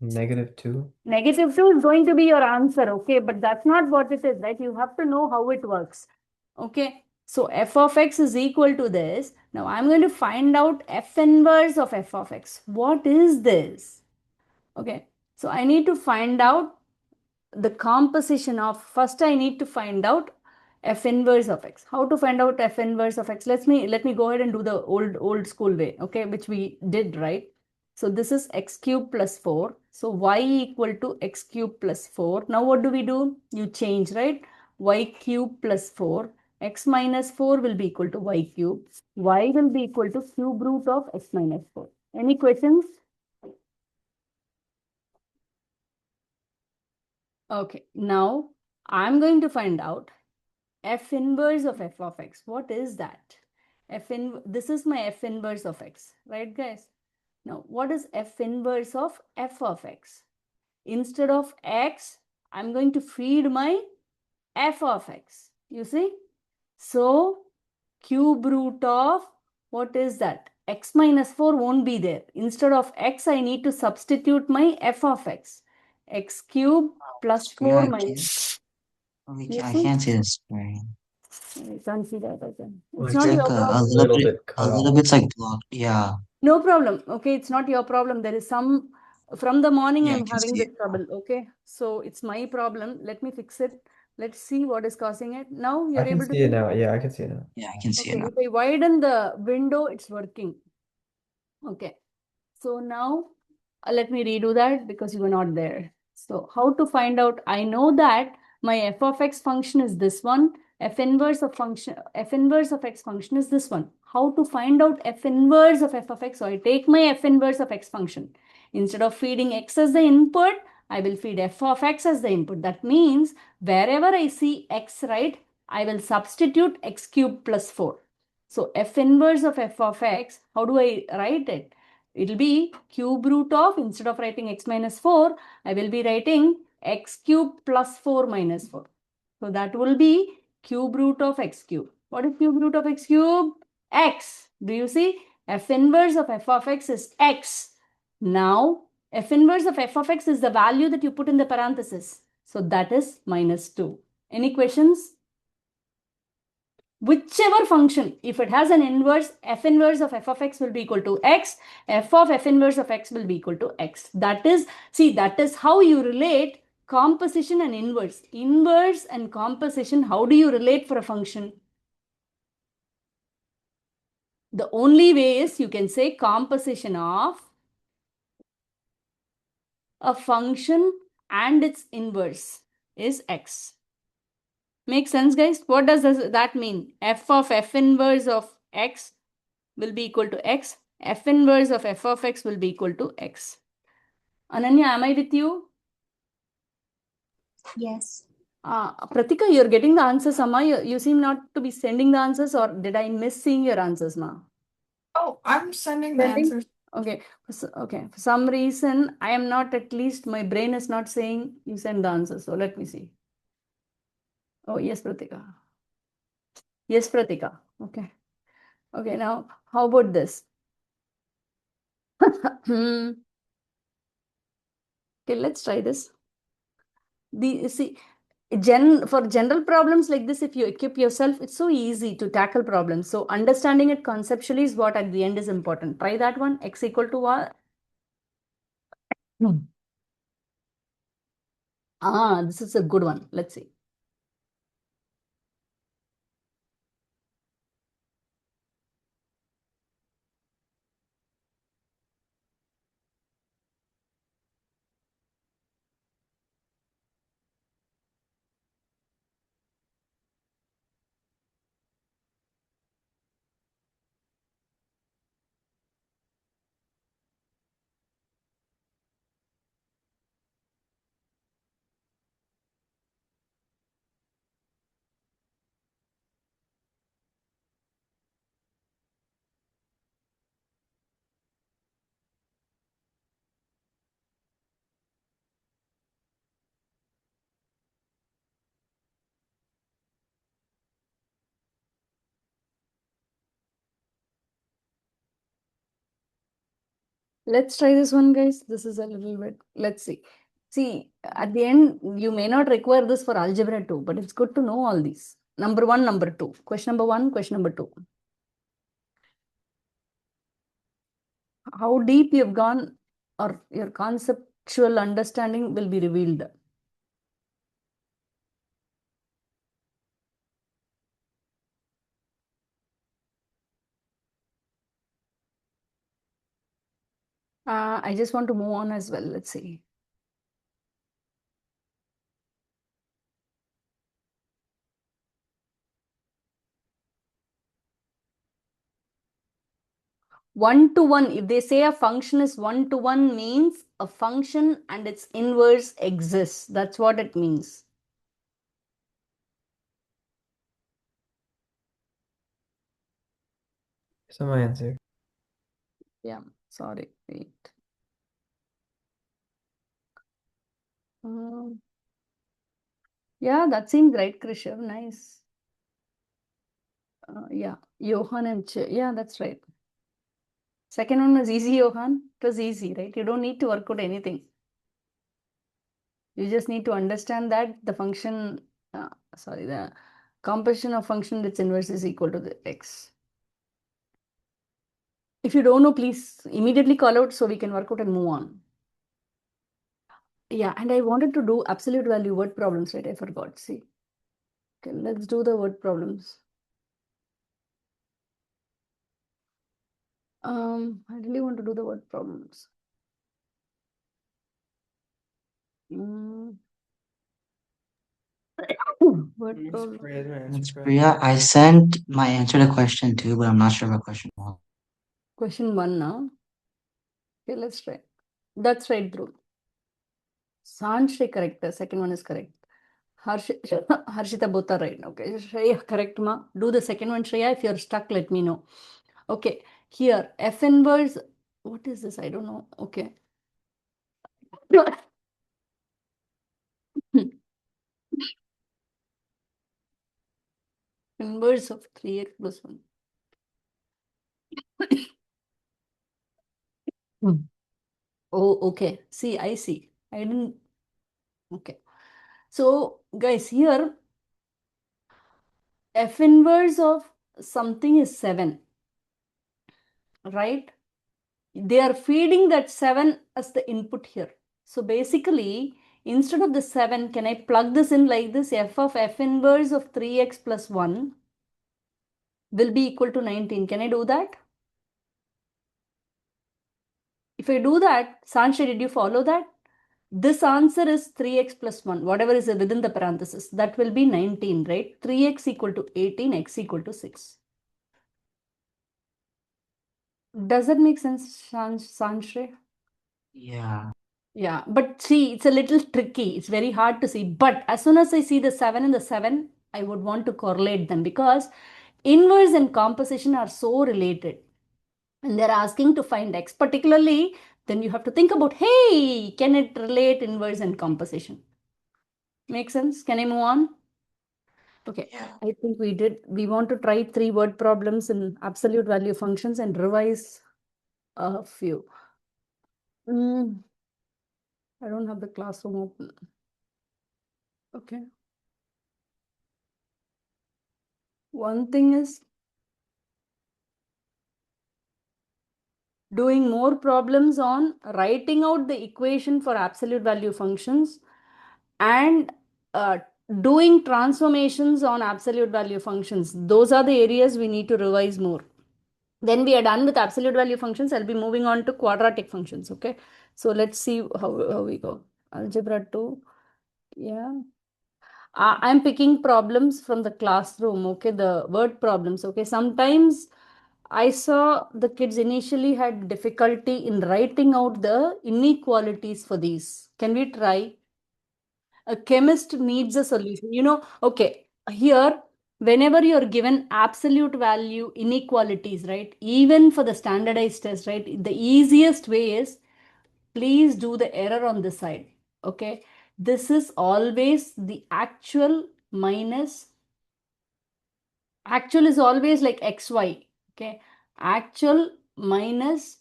-2. -2 is going to be your answer, okay? But that's not what it is, right? You have to know how it works, okay? So f of x is equal to this. Now I'm going to find out f inverse of f of x. What is this? Okay, so I need to find out the composition of, first I need to find out f inverse of x. How to find out f inverse of x? Let me go ahead and do the old school way, okay, which we did, right? So this is x cube plus 4. So y equal to x cube plus 4. Now what do? You change, right? Y cube plus 4. X minus 4 will be equal to y cube. Y will be equal to cube root of x minus 4. Any questions? Okay, now I'm going to find out f inverse of f of x. What is that? This is my f inverse of x, right, guys? Now, what is f inverse of f of x? Instead of x, I'm going to feed my f of x. You see? So, cube root of, what is that? X minus 4 won't be there. Instead of x, I need to substitute my f of x. X cube plus Priya, 4 minus. You I see? can't see the screen. I can't see that again. It's It's not Like like your a problem. little little bit, bit a cut little off. bit like blocked. Yeah, No problem. Okay, it's not your problem. There is some, from the morning yeah, I I'm can having see this it. trouble. Okay, so it's my problem. Let me fix it. Let's see what is causing it. Now I you're can able to see it see? now. Yeah, I can see it now. Yeah, I can see it Okay, now. if I widen the window, it's working. Okay, so now let me redo that because you were not there. So how to find out? I know that my f of x function is this one. F inverse of x function is this one. How to find out f inverse of f of x? So I take my f inverse of x function. Instead of feeding x as the input, I will feed f of x as the input. That means wherever I see x, right, I will substitute x cube plus 4. So f inverse of f of x, how do I write it? It will be cube root of, instead of writing x minus 4, I will be writing x cube plus 4 minus 4. So that will be cube root of x cube. What is cube root of x cube? X. Do you see? F inverse of f of x is x. Now, f inverse of f of x is the value that you put in the parenthesis. So that is minus 2. Any questions? Whichever function, if it has an inverse, f inverse of f of x will be equal to x, f of f inverse of x will be equal to x. That is, see, that is how you relate composition and inverse. Inverse and composition, how do you relate for a function? The only way is you can say composition of a function and its inverse is x. Make sense, guys? What does that mean? F of f inverse of x will be equal to x. F inverse of f of x will be equal to x. Ananya, am I with you? Yes. Pratika, you're getting the answers, Amma. You seem not to be sending the answers, or did I miss seeing your answers, ma? Oh, I'm sending the Sending? answers. Okay. Okay. For some reason, I am not, at least my brain is not saying you send the answers. So let me see. Oh, yes, Pratika. Yes, Pratika. Okay. Okay. Now, how about this? Okay, let's try this. See, for general problems like this, if you equip yourself, it's so easy to tackle problems. So understanding it conceptually is what at the end is important. Try that one. X equal to what? This is a good one. Let's see. Let's try this one, guys. This is a little bit, let's see. See, at the end, you may not require this for algebra too, but it's good to know all these. Number one, number two. Question number one, question number two. How deep you've gone or your conceptual understanding will be revealed. I just want to move on as well. Let's see. One to one, if they say a function is one to one, means a function and its inverse exists. That's what it means. So my answer. Yeah, sorry, wait. Yeah, that seems right, Krishav. Nice. Yeah, Johan and yeah, that's right. Second one was easy, Johan. It was easy, right? You don't need to work out anything. You just need to understand that the function, the composition of function its inverse is equal to the x. If you don't know, please immediately call out so we can work out and move on. Yeah, and I wanted to do absolute value word problems, right? I forgot. See. Okay, let's do the word problems. I really want to do the word problems. Mm. Word Miss problem. Priya has my answer It's correct. Priya. I sent my answer to question two, but I'm not sure what question one. Question one now. Okay, let's try. That's right, Dhruv. Sanshri correct. The second one is correct. Harshita both are right. Okay, Shreya correct ma. Do the second one, Shreya. If you're stuck, let me know. Okay, here F inverse. What is this? I don't know. Okay. Inverse of 3x plus 1. Hmm. Oh, okay. See, I see. I didn't. Okay. So, guys, here F inverse of something is 7, right? They are feeding that 7 as the input here. So, basically, instead of the 7, can I plug this in like this? F of F inverse of 3x plus 1 will be equal to 19. Can I do that? If I do that, Sanjay, did you follow that? This answer is 3x plus 1, whatever is within the parenthesis. That will be 19, right? 3x equal to 18, x equal to 6. Does that make sense, Sanjay? Yeah. Yeah, but see, it's a little tricky. It's very hard to see. But as soon as I see the 7 and the 7, I would want to correlate them because inverse and composition are so related. And they're asking to find x particularly, then you have to think about, hey, can it relate inverse and composition? Make sense? Can I move on? Okay, Yeah. I think we did. We want to try 3 word problems in absolute value functions and revise a few. I don't have the classroom open. Okay. One thing is doing more problems on writing out the equation for absolute value functions and doing transformations on absolute value functions. Those are the areas we need to revise more. Then we are done with absolute value functions. I'll be moving on to quadratic functions. Okay. So let's see how we go. Algebra 2. Yeah. I'm picking problems from the classroom. Okay. The word problems. Okay. Sometimes I saw the kids initially had difficulty in writing out the inequalities for these. Can we try? A chemist needs a solution. Okay, here, whenever you're given absolute value inequalities, right? Even for the standardized test, right? The easiest way is please do the error on this side. Okay. This is always the actual minus, actual is always like xy. Okay. Actual minus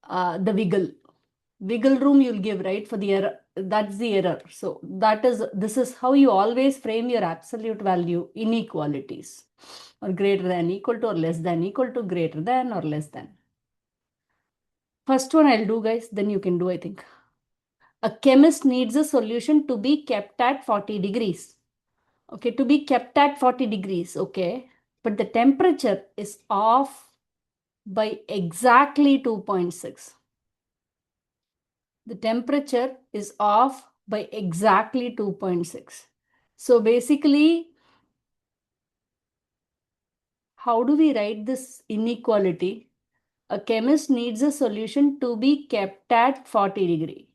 the wiggle room you'll give, right, for the error. That's the error. So this is how you always frame your absolute value inequalities, or greater than equal to, or less than equal to, greater than or less than. First one I'll do, guys, then you can do, I think. A chemist needs a solution to be kept at 40 degrees. Okay, to be kept at 40 degrees, okay, but the temperature is off by exactly 2.6. The temperature is off by exactly 2.6. So basically, how do we write this inequality? A chemist needs a solution to be kept at 40 degree.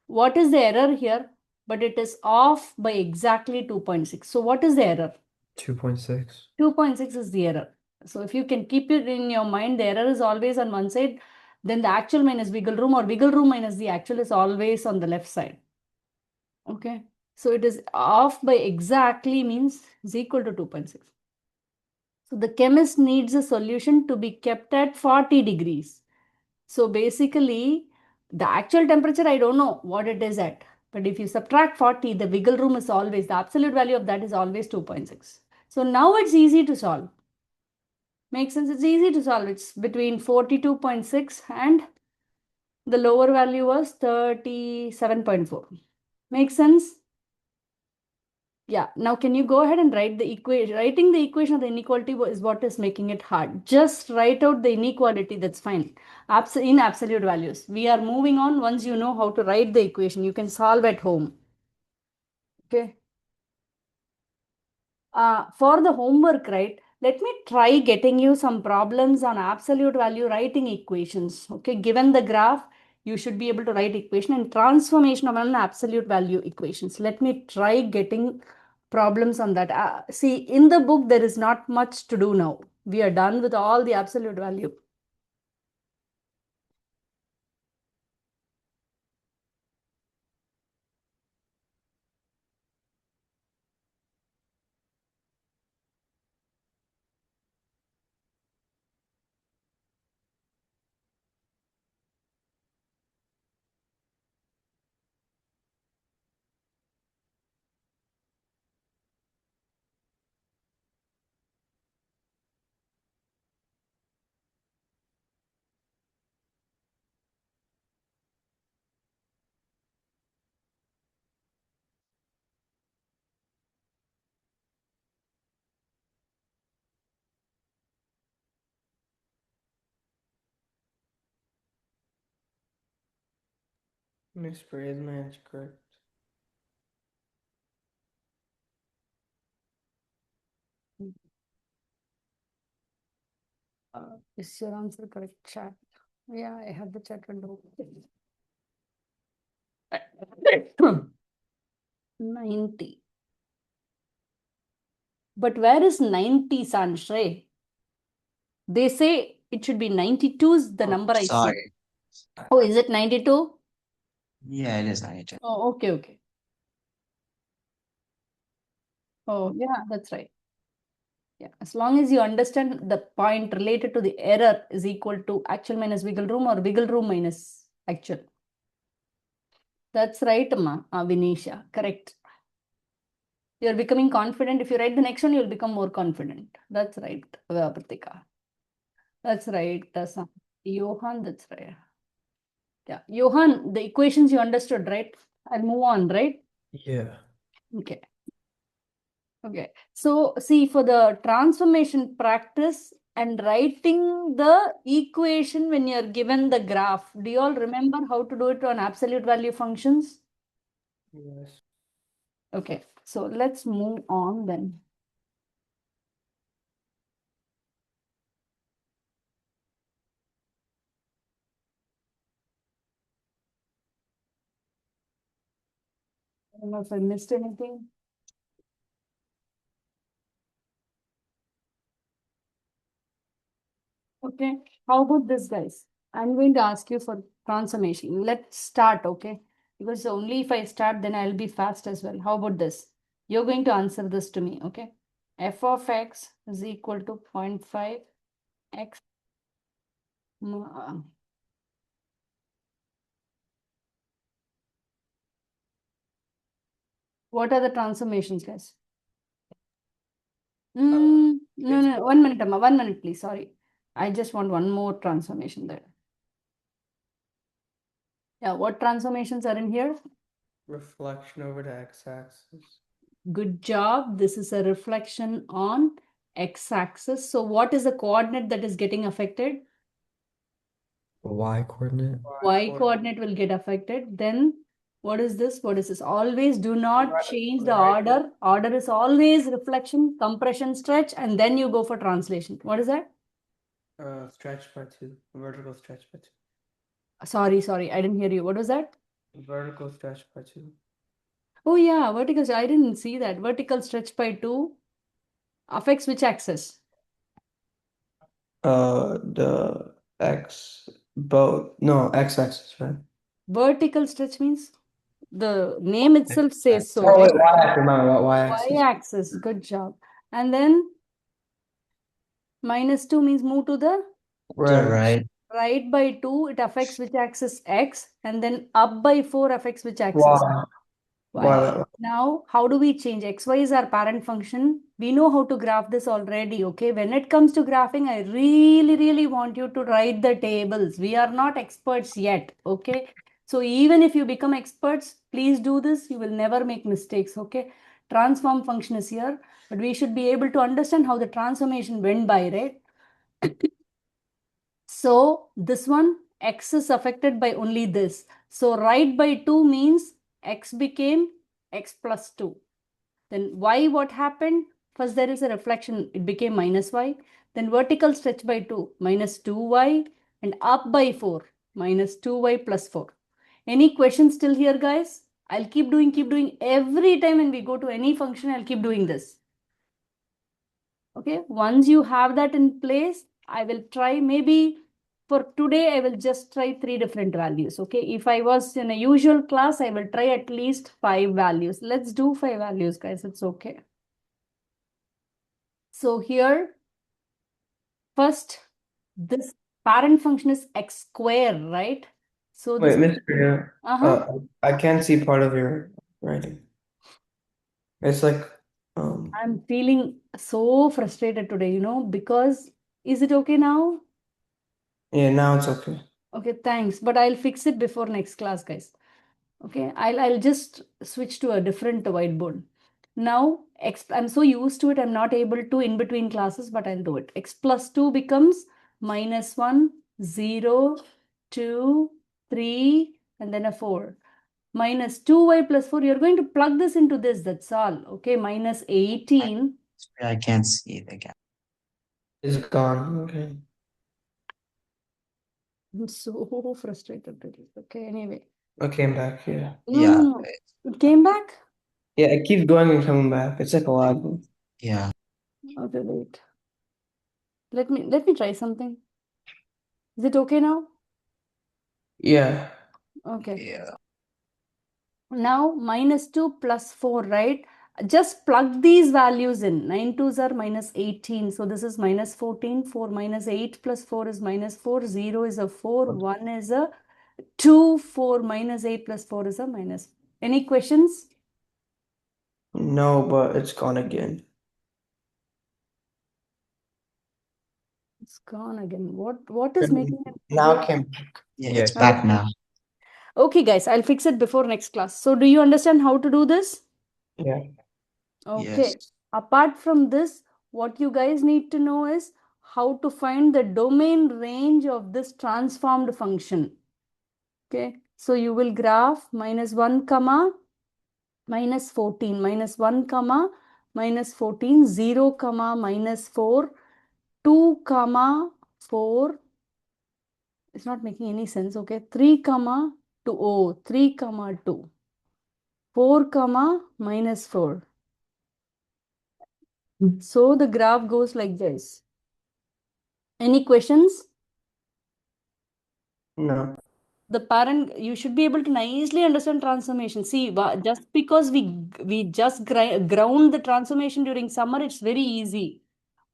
What is the error here? But it is off by exactly 2.6. So what is the error? 2.6. 2.6 is the error. So if you can keep it in your mind, the error is always on one side, then the actual minus wiggle room, or wiggle room minus the actual, is always on the left side. Okay. So it is off by exactly means is equal to 2.6. So the chemist needs a solution to be kept at 40 degrees. So basically, the actual temperature, I don't know what it is at. But if you subtract 40, the wiggle room is always, the absolute value of that is always 2.6. So now it's easy to solve. Makes sense? It's easy to solve. It's between 42.6 and the lower value was 37.4. Makes sense? Yeah. Now can you go ahead and write the equation? Writing the equation of the inequality is what is making it hard. Just write out the inequality. That's fine. In absolute values. We are moving on. Once you know how to write the equation, you can solve at home. Okay. For the homework, right? Let me try getting you some problems on absolute value writing equations. Okay, given the graph, you should be able to write equation and transformation of an absolute value equations. Let me try getting problems on that. See, in the book, there is not much to do now. We are done with all the absolute value. Miss Priya, is my answer correct? Is your answer correct, chat? Yeah, I have the chat window. 90. But where is 90, Sanshray? They say it should be 92 is the Oh, number I see. sorry. Oh, is it 92? Yeah, it is 92. Oh, okay, okay. Oh, yeah, that's right. Yeah, as long as you understand the point related to the error is equal to actual minus wiggle room, or wiggle room minus actual. That's right, Ma, Vinisha. Correct. You're becoming confident. If you write the next one, you'll become more confident. That's right, Pratika. That's right, Johan, that's right. Yeah, Johan, the equations you understood, right? I'll move on, right? Yeah. Okay. Okay. So see, for the transformation practice and writing the equation when you're given the graph, do you all remember how to do it on absolute value functions? Yes. Okay. So let's move on then. I don't know if I missed anything. Okay, how about this, guys? I'm going to ask you for transformation. Let's start, okay? Because only if I start, then I'll be fast as well. How about this? You're going to answer this to me, okay? F of x is equal to 0.5 x What are the transformations, guys? Uh, No, it's no, 1 minute, Amma. 1 minute, please. Sorry. I just want one more transformation there. Yeah, what transformations are in here? reflection over the x-axis. Good job. This is a reflection on x-axis. So what is the coordinate that is getting affected? Y coordinate. Y coordinate will get affected. Then what is this? What is this? Always do not change the order. Order is always reflection, compression, stretch, and then you go for translation. What is that? Stretch by 2. Vertical stretch by 2. Sorry, I didn't hear you. What was that? Vertical stretch by 2. Oh yeah, vertical. I didn't see that. Vertical stretch by 2 affects which axis? The x-axis, right? Vertical stretch means the name itself says so, Oh, right? wait, y-axis, my y-axis. Y-axis. Good job. And then -2 means move to the Right. right by 2. It affects which axis? X. And then up by 4 affects which axis? Y. Y. Now, how do we change? XY is our parent function. We know how to graph this already, okay? When it comes to graphing, I really want you to write the tables. We are not experts yet, okay? So even if you become experts, please do this. You will never make mistakes, okay? Transform function is here, but we should be able to understand how the transformation went by, right? So this one, x is affected by only this. So right by 2 means x became x plus 2. Then y, what happened? First there is a reflection, it became minus y. Then vertical stretch by 2, minus 2y. And up by 4, minus 2y plus 4. Any questions still here, guys? I'll keep doing every time when we go to any function, I'll keep doing this. Okay, once you have that in place, I will try maybe for today, I will just try 3 different values. Okay, if I was in a usual class, I will try at least 5 values. Let's do 5 values, guys. It's okay. So here, first, this parent function is x square, right? So this, Wait, Miss Priya, I can't see part of your writing. It's like, I'm feeling so frustrated today, because is it okay now? yeah, now it's okay. Okay, thanks. But I'll fix it before next class, guys. Okay, I'll just switch to a different whiteboard. Now, I'm so used to it, I'm not able to in between classes, but I'll do it. X plus 2 becomes -1, 0, 2, 3, and then a 4. Minus 2y plus 4, you're going to plug this into this, that's all. Okay, minus 18. I can't see the gap. It's gone. Okay. I'm so frustrated today. Okay, anyway. I came back, yeah. No. It came back? Yeah, it keeps going and coming back. It's like a lag. Yeah. Okay, wait. Let me try something. Is it okay now? Yeah. Okay. Yeah. Now -2 plus 4, right? Just plug these values in. 9 twos are -18. So this is -14. 4 minus 8 plus 4 is -4. 0 is a 4. 1 is a 2. 4 minus 8 plus 4 is a minus. Any questions? No, but it's gone again. It's gone again. What is making it? Now it came back. Yeah, Yeah. it's back now. Okay, guys, I'll fix it before next class. So do you understand how to do this? Yeah. Okay. Yes. Apart from this, what you guys need to know is how to find the domain range of this transformed function. Okay. So you will graph -1 comma -14, -1 comma -14, 0 comma -4, 2 comma 4. It's not making any sense. Okay. 3 comma 2, 3 comma 2, 4 comma -4. So the graph goes like this. Any questions? No. The parent, you should be able to nicely understand transformation. See, just because we just ground the transformation during summer, it's very easy.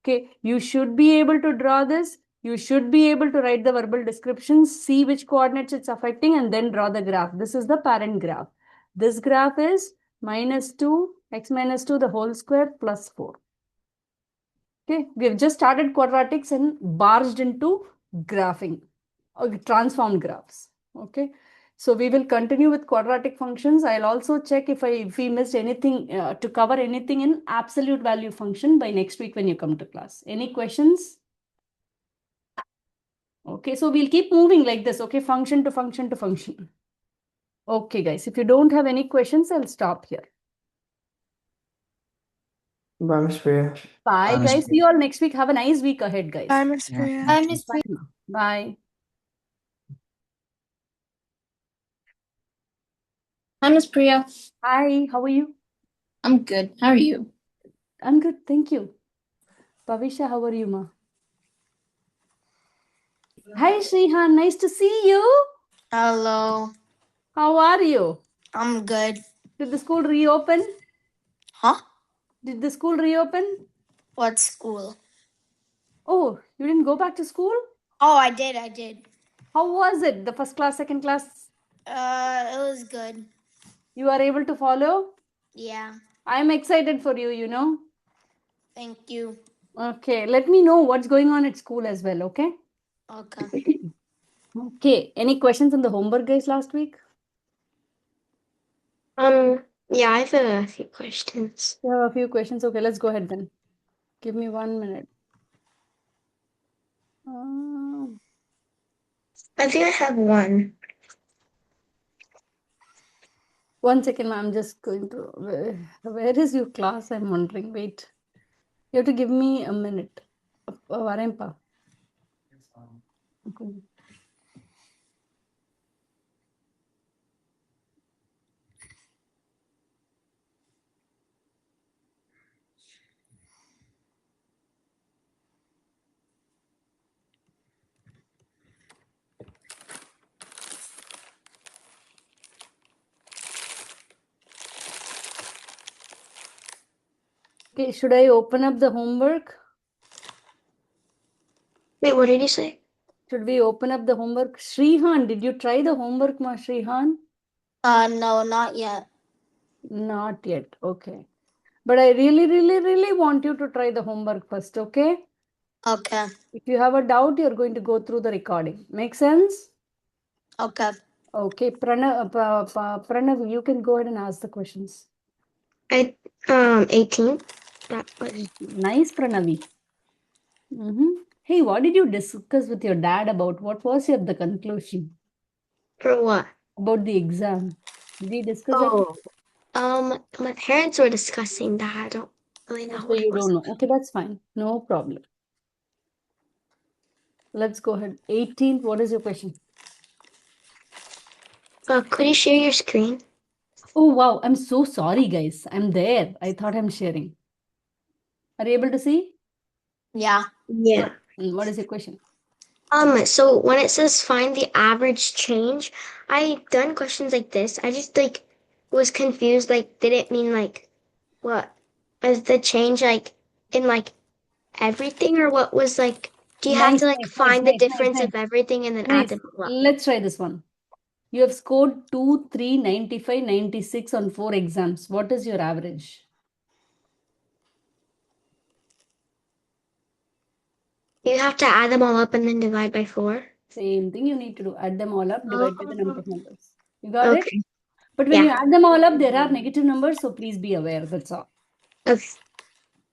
Okay, you should be able to draw this. You should be able to write the verbal descriptions, see which coordinates it's affecting, and then draw the graph. This is the parent graph. This graph is minus 2, x minus 2 the whole square plus 4. Okay, we've just started quadratics and barged into graphing, transformed graphs. Okay, so we will continue with quadratic functions. I'll also check if we missed anything to cover anything in absolute value function by next week when you come to class. Any questions? Okay, so we'll keep moving like this. Okay, function to function to function. Okay, guys, if you don't have any questions, I'll stop here. Bye, Miss Priya. Bye, Miss guys. See you all next week. Have a nice week ahead, guys. Bye, Miss Yeah, Priya. thank you. Miss Priya. Bye. Hi, Miss Priya. Hi, how are you? I'm good. How are you? I'm good, thank you. Pavisha, how are you, ma? Hi, Shrihan. Nice to see you. Hello. How are you? I'm good. Did the school reopen? Huh? Did the school reopen? What school? Oh, you didn't go back to school? Oh, I did. How was it? The first class, second class? It was good. You are able to follow? Yeah. I'm excited for you, you know. Thank you. Okay, let me know what's going on at school as well, okay? Okay. Okay, any questions on the homework, guys, last week? Yeah, I have a few questions. You have a few questions. Okay, let's go ahead then. Give me 1 minute. I think I have one. 1 second, ma'am. I'm just going to. Where is your class? I'm wondering. Wait. You have to give me a minute. Varempa. Okay. Okay, should I open up the homework? Wait, what did you say? Should we open up the homework? Shrihan, did you try the homework, ma Shrihan? No, not yet. Not yet. Okay. But I really want you to try the homework first, okay? Okay. If you have a doubt, you're going to go through the recording. Make sense? Okay. Okay, Pranav, you can go ahead and ask the questions. 18. That was. Nice, Pranavi. Hey, what did you discuss with your dad about? What was the conclusion For what? about the exam? Did we discuss that? My parents were discussing that. I don't really know So what it you was. don't know. Okay, that's fine. No problem. Let's go ahead. 18th, what is your question? Could you share your screen? Oh, wow. I'm so sorry, guys. I'm there. I thought I'm sharing. Are you able to see? Yeah. Yeah. What is your question? So when it says find the average change, I done questions like this. I just was confused. Did it mean what? Was the change in everything, or what was do you have Nice, to nice, find the nice, nice, difference nice, of everything and then add nice. them all up? Let's try this one. You have scored 2, 3, 95, 96 on 4 exams. What is your average? You have to add them all up and then divide by 4. Same thing you need to do. Add them all up, divide by the number of numbers. You got it? Okay. But when you Yeah. add them all up, there are negative numbers, so please be aware. That's all. Okay.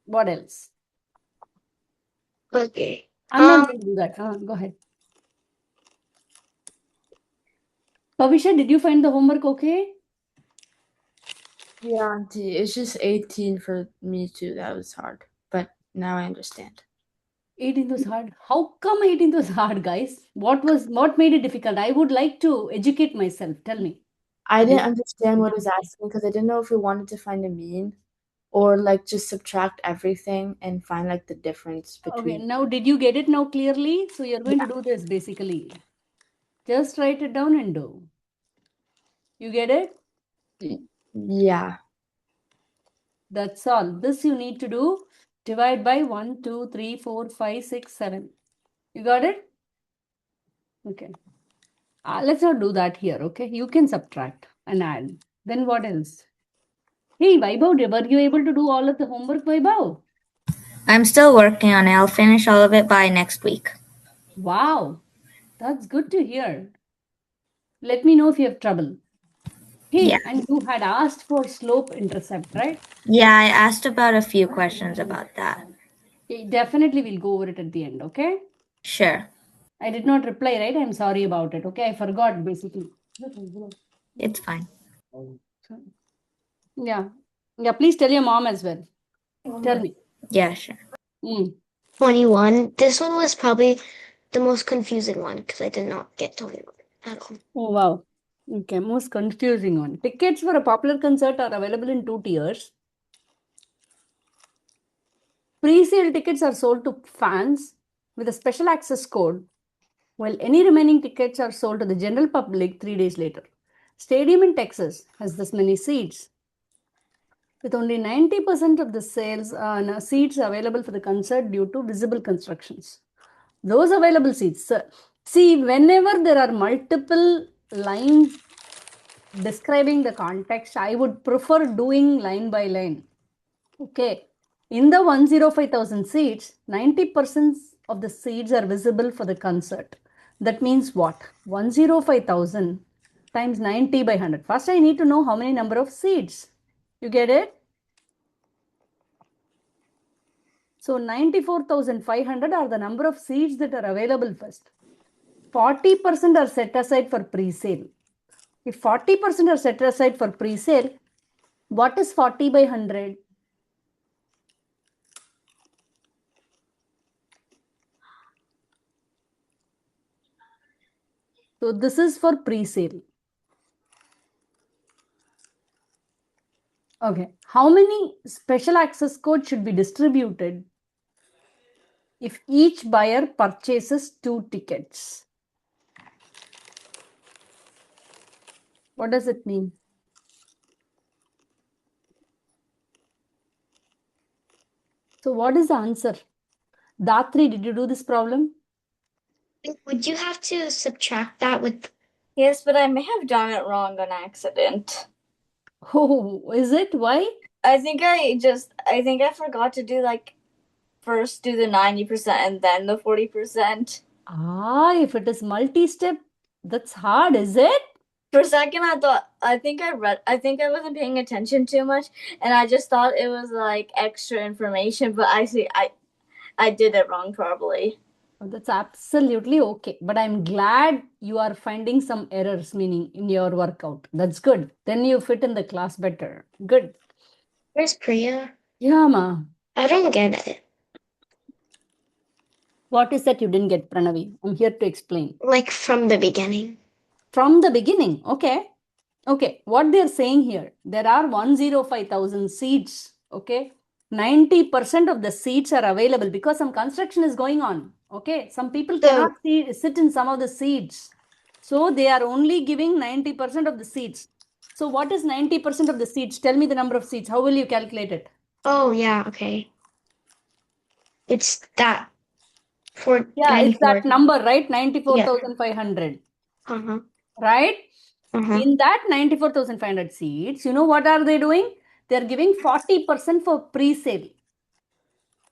What else? Okay. I'm not going to do that. Go ahead. Pavisha, did you find the homework okay? Yeah, Auntie. It's just 18 for me too. That was hard. But now I understand. 18th was hard. How come 18th was hard, guys? What made it difficult? I would like to educate myself. Tell me. I didn't understand what it was asking because I didn't know if we wanted to find a mean or just subtract everything and find the difference Okay, between. now did you get it now clearly? So you're going to do this basically. Just write it down and do. You get it? Yeah. That's all. This you need to do. Divide by 1, 2, 3, 4, 5, 6, 7. You got it? Okay. Let's not do that here, okay? You can subtract and add. Then what else? Hey, Vaibhav, were you able to do all of the homework, Vaibhav? I'm still working on it. I'll finish all of it by next week. Wow, that's good to hear. Let me know if you have trouble. Yeah. Hey, and you had asked for slope intercept, right? Yeah, I asked about a few questions about that. Definitely we'll go over it at the end, okay? Sure. I did not reply, right? I'm sorry about it, okay? I forgot basically. It's fine. Yeah. Yeah, please tell your mom as well. Tell me. Yeah, sure. Mm. 21. This one was probably the most confusing one because I did not get 21 at all. Oh, wow. Okay, most confusing one. Tickets for a popular concert are available in 2 tiers. Pre-sale tickets are sold to fans with a special access code, while any remaining tickets are sold to the general public 3 days later. Stadium in Texas has this many seats, with only 90% of the seats available for the concert due to visible constructions. Those available seats, see, whenever there are multiple lines describing the context, I would prefer doing line by line. Okay. In the 105,000 seats, 90% of the seats are visible for the concert. That means what? 105,000 times 90 by 100. First, I need to know how many number of seats. You get it? So 94,500 are the number of seats that are available first. 40% are set aside for pre-sale. If 40% are set aside for pre-sale, what is 40 by 100? So this is for pre-sale. Okay. How many special access codes should be distributed if each buyer purchases 2 tickets? What does it mean? So what is the answer? Datri, did you do this problem? Would you have to subtract that with? Yes, but I may have done it wrong on accident. Oh, is it? Why? I think I forgot to do first do the 90% and then the 40%. If it is multi-step, that's hard, is it? For a second, I think I wasn't paying attention too much, and I just thought it was like extra information, but I did it wrong probably. Oh, that's absolutely okay. But I'm glad you are finding some errors, meaning in your workout. That's good. Then you fit in the class better. Good. Where's Priya? Yeah, ma. I don't get it. What is that you didn't get, Pranavi? I'm here to explain. Like from the beginning. From the beginning, okay. Okay, what they're saying here, there are 105,000 seats, okay. 90% of the seats are available because some construction is going on, okay. Some people cannot sit in some of the seats. So they are only giving 90% of the seats. So what is 90% of the seats? Tell me the number of seats. How will you calculate it? Oh, yeah, okay. It's that. Yeah, it's that number, right? 94,500. Yeah. Uh-huh. Right? Uh-huh. In that 94,500 seats, you know what are they doing? They're giving 40% for pre-sale.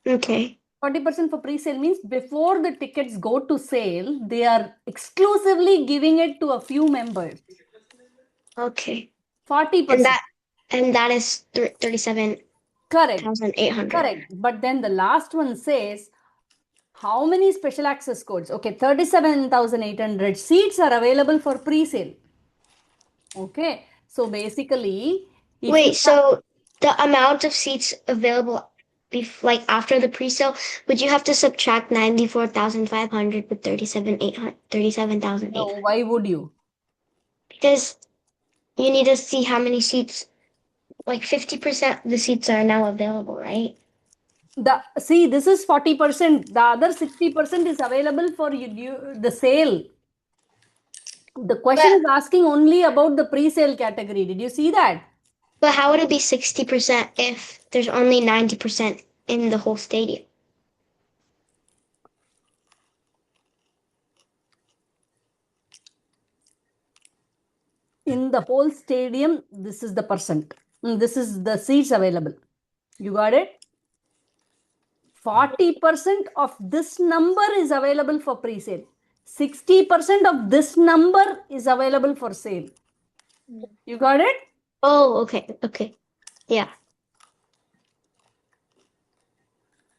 Okay. 40% for pre-sale means before the tickets go to sale, they are exclusively giving it to a few members. Okay. 40%. And that is 37,800. Correct. Correct. But then the last one says, how many special access codes? Okay, 37,800 seats are available for pre-sale. Okay, so basically, wait, so the amount of seats available, like after the pre-sale, would you have to subtract 94,500 with 37,800? No, why would you? Because you need to see how many seats, like 50% of the seats are now available, right? See, this is 40%. The other 60% is available for the sale. The question is asking only about the pre-sale category. Did you see that? But how would it be 60% if there's only 90% in the whole stadium? In the whole stadium, this is the percent. This is the seats available. You got it? 40% of this number is available for pre-sale. 60% of this number is available for sale. You got it? Oh, okay. Okay. Yeah.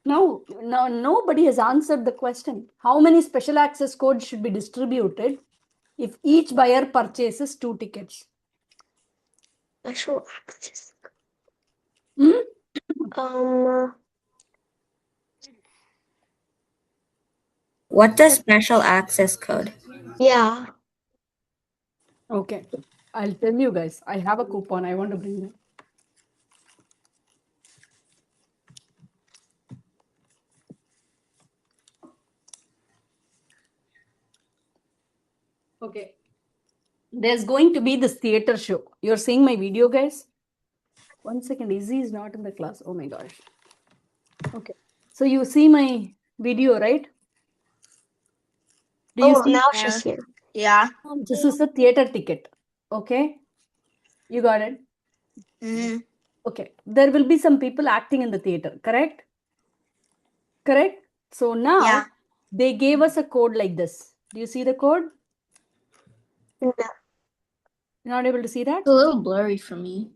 Now, nobody has answered the question. How many special access codes should be distributed if each buyer purchases 2 tickets? Special access. Hmm? What's the special access code? Yeah. Okay. I'll tell you guys. I have a coupon. I want to bring that. Okay. There's going to be this theater show. You're seeing my video, guys? 1 second. Izzy is not in the class. Oh my gosh. Okay. So you see my video, right? Do you see? Now she's here. Yeah. This is a theater ticket. Okay. You got it? Okay. There will be some people acting in the theater, correct? Correct? So now they gave us a code like this. Do you see the code? No. You're not able to see that? It's a little blurry for me.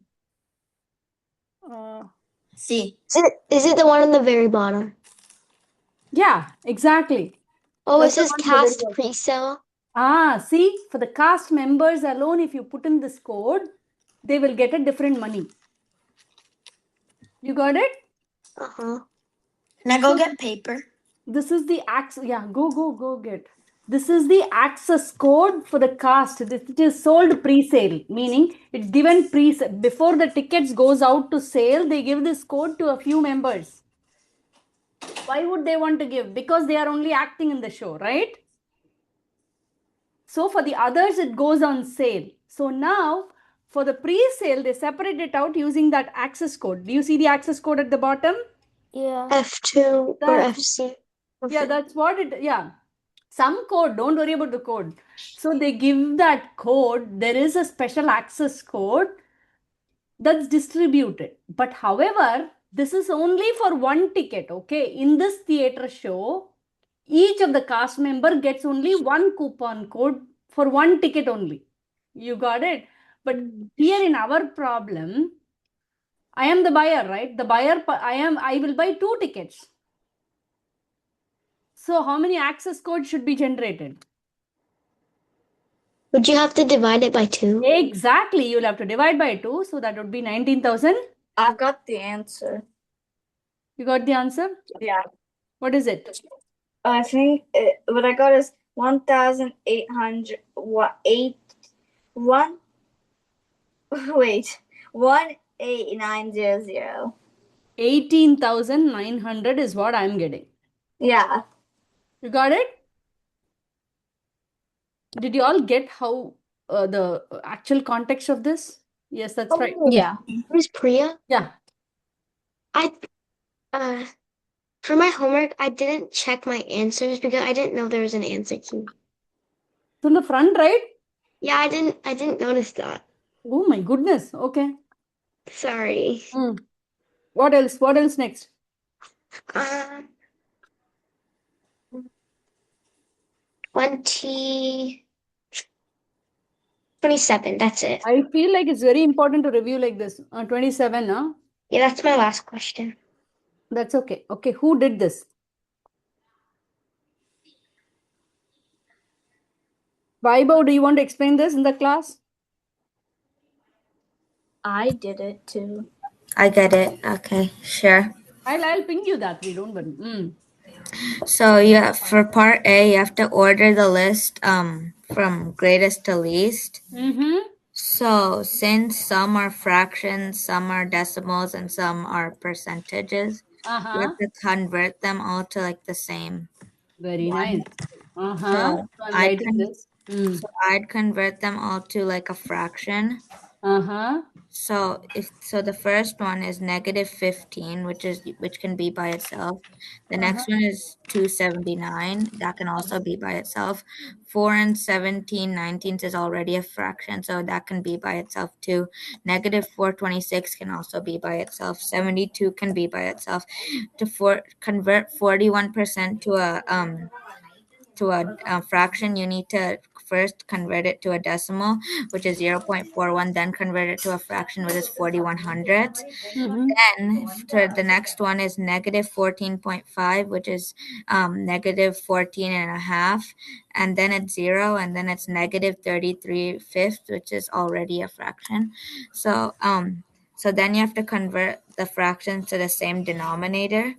See. Is it the one on the very bottom? Yeah, exactly. Oh, it That's the says one in the very cast bottom. pre-sale. See, for the cast members alone, if you put in this code, they will get a different money. You got it? Uh-huh. Can I go get paper? This is the access. Yeah, go get. This is the access code for the cast. It is sold pre-sale, meaning it's given pre-sale. Before the tickets goes out to sale, they give this code to a few members. Why would they want to give? Because they are only acting in the show, right? So for the others, it goes on sale. So now for the pre-sale, they separate it out using that access code. Do you see the access code at the bottom? Yeah. F2 or FC. Yeah, that's what it, yeah. Some code, don't worry about the code. So they give that code, there is a special access code that's distributed. But however, this is only for one ticket, okay? In this theater show, each of the cast member gets only one coupon code for one ticket only. You got it? But here in our problem, I am the buyer, right? The buyer, I will buy 2 tickets. So how many access codes should be generated? Would you have to divide it by 2? Exactly. You'll have to divide by 2. So that would be 19,000. I've got the answer. You got the answer? Yeah. What is it? I think what I got is 1,800. Wait, 1,890. 18,900 is what I'm getting. Yeah. You got it? Did you all get how the actual context of this? Yes, that's right. Yeah. Who's Priya? Yeah. For my homework, I didn't check my answers because I didn't know there was an answer key. It's on the front, right? Yeah, I didn't notice that. Oh my goodness. Okay. Sorry. What else? What else next? 27, that's it. I feel like it's very important to review like this. 27, huh? Yeah, that's my last question. That's okay. Okay, who did this? Vaibhav, do you want to explain this in the class? I did it too. I get it. Okay, sure. I'll ping you that. We don't worry. So for part A, you have to order the list from greatest to least. So since some are fractions, some are decimals, and some are percentages, you have to convert them all to like the same. Very one. nice. So So I'm writing this. So I'd convert them all to like a fraction. So the first one is -15, which can be by itself. The next one is 279. That can also be by itself. 4 and 17/19 is already a fraction, so that can be by itself too. Negative 426 can also be by itself. 72 can be by itself. To convert 41% to a fraction, you need to first convert it to a decimal, which is 0.41, then convert it to a fraction, which is 4100. Then for the next one is negative 14.5, which is negative 14 and a half, and then it's 0, and then it's negative 33/5, which is already a fraction. So then you have to convert the fractions to the same denominator.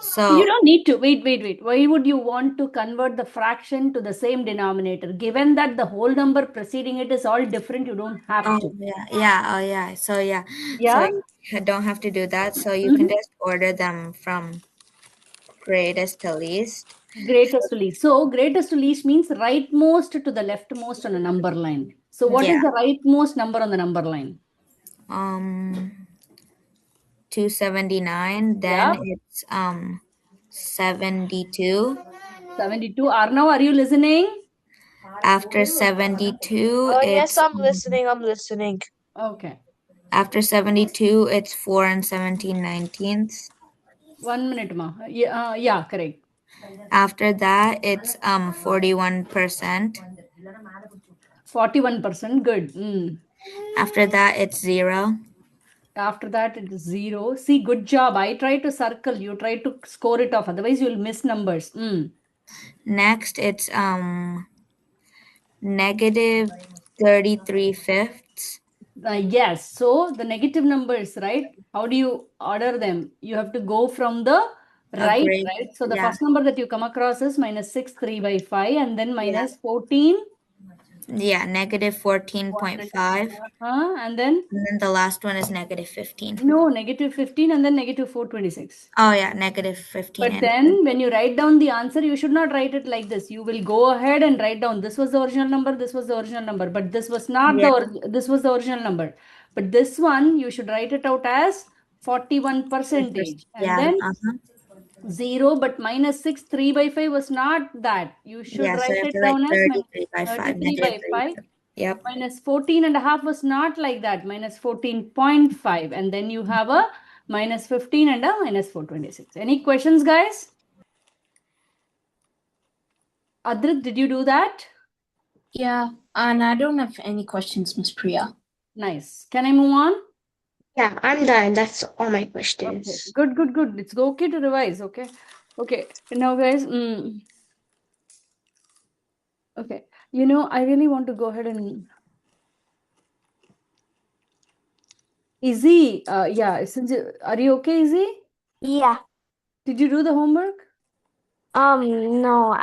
So You don't need to. Wait. Why would you want to convert the fraction to the same denominator? Given that the whole number preceding it is all different, you don't have to. yeah. So Yeah. you don't have to do that. So you can just order them from greatest to least. Greatest to least. So greatest to least means rightmost to the leftmost on a number line. So what is the rightmost number on the number line? 279. Then it's 72. 72. Arnav, are you listening? After 72, yes, it's I'm listening. Okay. After 72, it's 4 and 17/19. 1 minute, ma. Yeah, correct. After that, it's 41%. 41%. Good. After that, it's 0. After that, it is 0. See, good job. I try to circle. You try to score it off. Otherwise, you'll miss numbers. Next, it's negative 33/5. Yes. So the negative numbers, right? How do you order them? You have to go from the right? So the first number that you come across is -6 3/5, and then minus 14. Yeah, negative 14.5. And then the last one is negative 15. No, negative 15 and then negative 426. Oh yeah, negative 15. But then when you write down the answer, you should not write it like this. You will go ahead and write down this was the original number, this was the original number, but this was not this was the original number. But this one, you should write it out as 41%. And then 0, but -6 3/5 was not that. You should so write you have it to down write as 33/5. 33/5. Yep. -14.5 was not like that. -14.5. And then you have a -15 and a -426. Any questions, guys? Adrit, did you do that? Yeah, and I don't have any questions, Miss Priya. Nice. Can I move on? Yeah, I'm done. That's all my questions. Okay. Good. It's okay to revise. Okay. Now, guys. Okay. I really want to go ahead and Izzy. Yeah. Are you okay, Izzy? Yeah. Did you do the homework? No,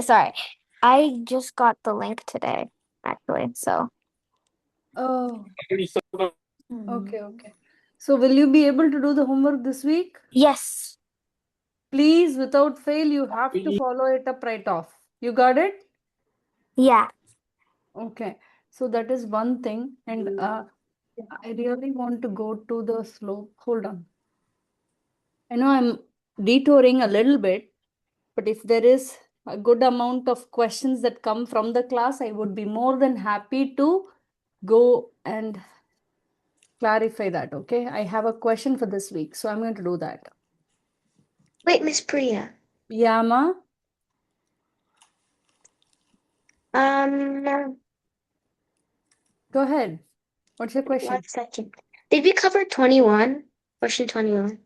sorry. I just got the link today, actually, so. Oh. Okay. So will you be able to do the homework this week? Yes. Please, without fail, you have to follow it up right off. You got it? Yeah. Okay. So that is one thing. And I really want to go to the slope. Hold on. I know I'm detouring a little bit, but if there is a good amount of questions that come from the class, I would be more than happy to go and clarify that. Okay. I have a question for this week, so I'm going to do that. Wait, Miss Priya. Yeah, ma? Go ahead. What's your question? 1 second. Did we cover 21? Question 21.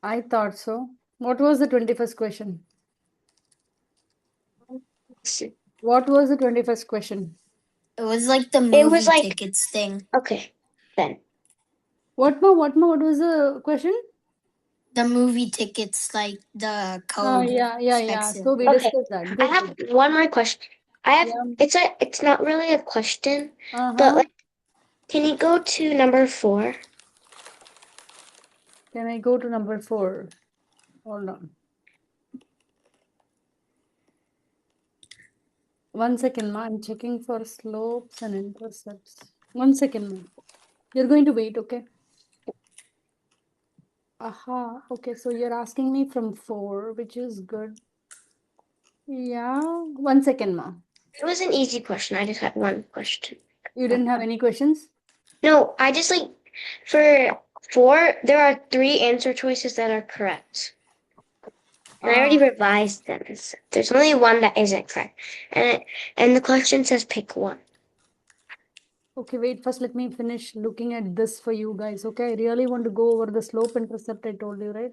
I thought so. What was the 21st question? What was the 21st question? It was like the movie tickets thing. Okay, then. What more? What was the question? The movie tickets, like the code. Yeah. So we discussed that. I have one more question. It's not really a question, but can you go to number 4? Can I go to number 4? Hold on. 1 second, ma. I'm checking for slopes and intercepts. 1 second, ma. You're going to wait, okay? Aha. Okay, so you're asking me from 4, which is good. Yeah. 1 second, ma. It was an easy question. I just had one question. You didn't have any questions? No, I just like for 4, there are 3 answer choices that are correct. And I already revised them. There's only one that isn't correct. And the question says pick one. Okay, wait. First, let me finish looking at this for you guys. Okay, I really want to go over the slope intercept I told you, right?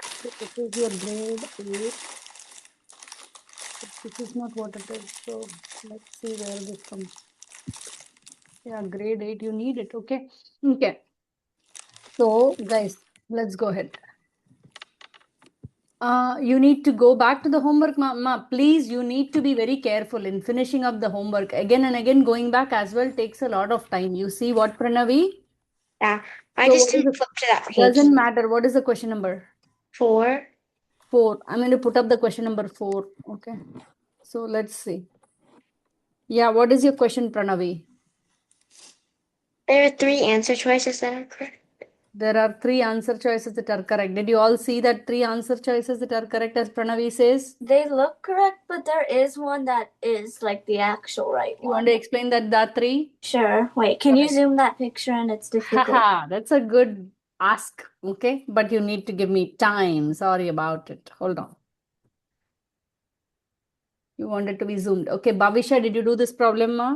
So this is your grade 8. This is not what it is. So let's see where this comes. Yeah, grade 8, you need it. Okay. Okay. So, guys, let's go ahead. You need to go back to the homework, ma. Please, you need to be very careful in finishing up the homework. Again and again, going back as well takes a lot of time. You see what, Pranavi? Yeah, I So just what is didn't it? flip to that page. Doesn't matter. What is the question number? 4. 4. I'm going to put up the question number 4. Okay. So let's see. Yeah, what is your question, Pranavi? There are 3 answer choices that are correct. There are 3 answer choices that are correct. Did you all see that 3 answer choices that are correct as Pranavi says? They look correct, but there is one that is like the actual right You one. want to explain that 3? Sure. Wait, can you zoom that picture and it's difficult? Haha, that's a good ask. Okay, but you need to give me time. Sorry about it. Hold on. You want it to be zoomed. Okay, Bhavisha, did you do this problem, ma?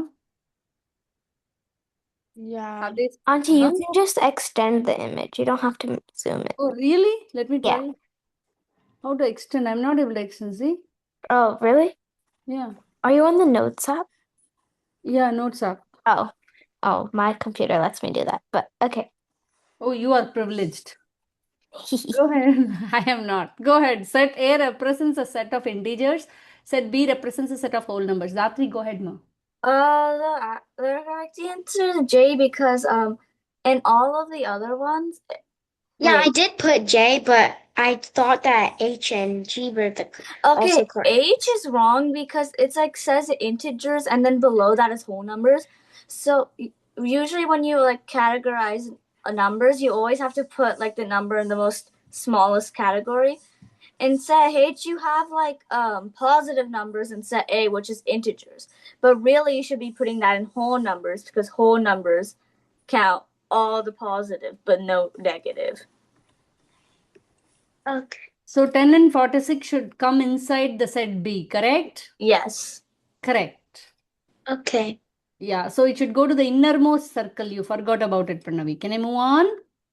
Yeah. Have they... Auntie, you can just extend the image. You don't have to zoom it. Oh, really? Let me Yeah. try. How to extend? I'm not able to extend. See? Oh, really? Yeah. Are you on the Notes app? Yeah, notes app. Oh, my computer lets me do that. But okay. Oh, you are privileged. Go ahead. I am not. Go ahead. Set A represents a set of integers. Set B represents a set of whole numbers. Datri, go ahead, ma. The correct answer is J because in all of the other ones. Yeah, Wait. I did put J, but I thought that H and G were also correct. H is wrong because it's like says integers and then below that is whole numbers. So usually when you like categorize numbers, you always have to put like the number in the most smallest category. In set H, you have like positive numbers in set A, which is integers. But really, you should be putting that in whole numbers because whole numbers count all the positive but no negative. Okay. So 10 and 46 should come inside the set B, correct? Yes. Correct. Okay. Yeah, so it should go to the innermost circle. You forgot about it, Pranavi. Can I move on?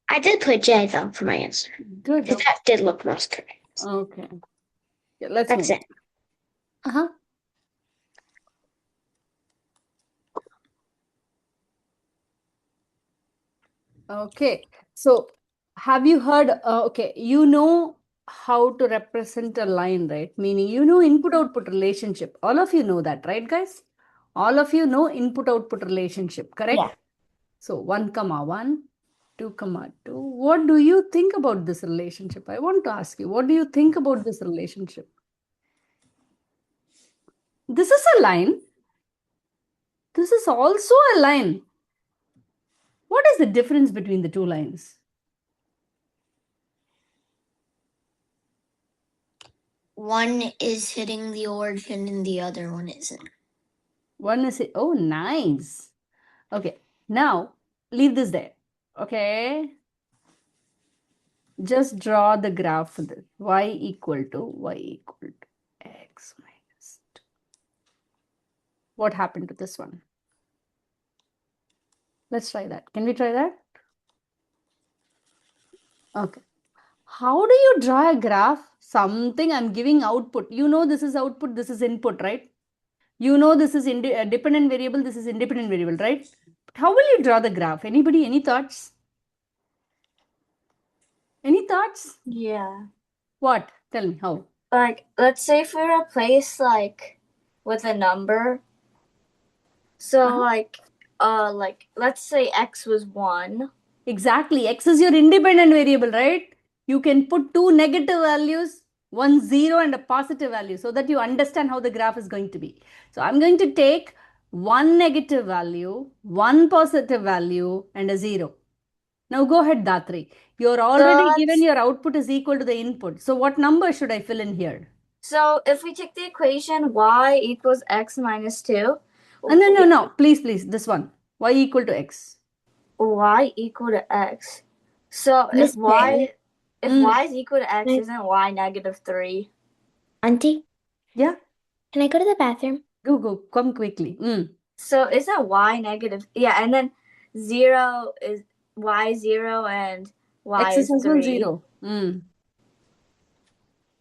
I did put J though for my answer. Good. Because that did look most correct. Okay. Yeah, let's That's move. it. Uh-huh. Okay. So have you heard, okay, you know how to represent a line, right? Meaning, you know input-output relationship. All of you know that, right, guys? All of you know input-output relationship, correct? Yeah. So 1, 1, 2, 2. What do you think about this relationship? I want to ask you, what do you think about this relationship? This is a line. This is also a line. What is the difference between the two lines? One is hitting the origin and the other one isn't. One is, oh, nice. Okay, now leave this there. Okay. Just draw the graph for this. Y equal to x minus 2. What happened to this one? Let's try that. Can we try that? Okay. How do you draw a graph? Something I'm giving output. You know this is output, this is input, right? You know this is dependent variable, this is independent variable, right? How will you draw the graph? Anybody, any thoughts? Any thoughts? Yeah. What? Tell me how. Like, let's say if we replace like with a number. So like let's say x was 1. Exactly. X is your independent variable, right? You can put 2 negative values, 1 0 and a positive value so that you understand how the graph is going to be. So I'm going to take 1 negative value, 1 positive value and a 0. Now go ahead, Datri. You're already given your output is equal to the input. So what number should I fill in here? So if we take the equation y equals x minus 2. No. Please. This one. Y equal to x. Y equal to x. So Miss y Mm. is equal to x, Right. isn't y negative 3? Auntie, Yeah. can I go to the bathroom? Go. Come quickly. So isn't y negative? Yeah, and then 0 is y 0 and y X is is as well 3. 0.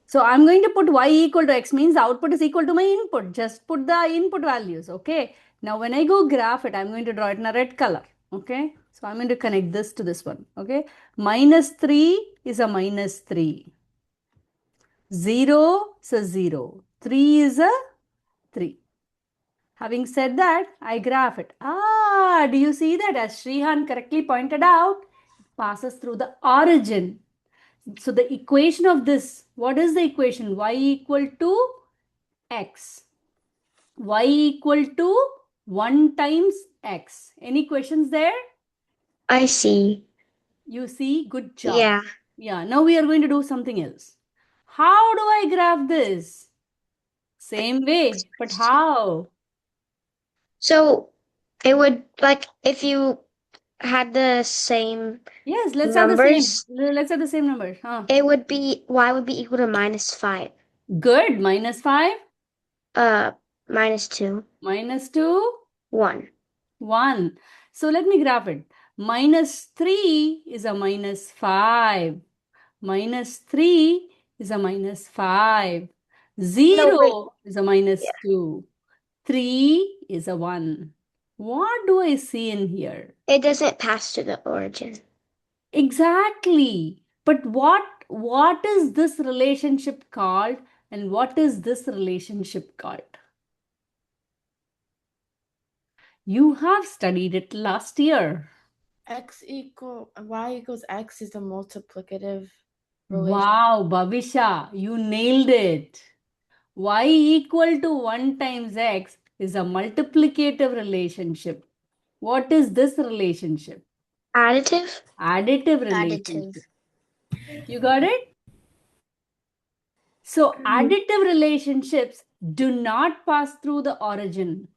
So I'm going to put y equal to x means output is equal to my input. Just put the input values. Okay. Now when I go graph it, I'm going to draw it in a red color. Okay. So I'm going to connect this to this one. Okay. Minus 3 is a minus 3. 0 is a 0. 3 is a 3. Having said that, I graph it. Do you see that? As Srihan correctly pointed out, it passes through the origin. So the equation of this, what is the equation? Y equal to x. Y equal to 1 times x. Any questions there? I see. You see, good job. Yeah. Yeah, now we are going to do something else. How do I graph this? Same way, but how? So it would like if you had the same Yes, let's have the numbers, same. Let's have the same numbers. it would be y would be equal to -5. Good. Minus 5. -2. Minus 2. 1. 1. So let me graph it. Minus 3 is a minus 5. Minus 3 is a minus 5. No, 0 is a minus Yeah. 2. 3 is a 1. What do I see in here? It doesn't pass to the origin. Exactly. But what is this relationship called and what is this relationship called? You have studied it last year. Y equals x is a multiplicative relation. Wow, Bhavisha, you nailed it. Y equal to 1 times x is a multiplicative relationship. What is this relationship? Additive? Additive relationship. You got it? So additive relationships do not pass through the origin.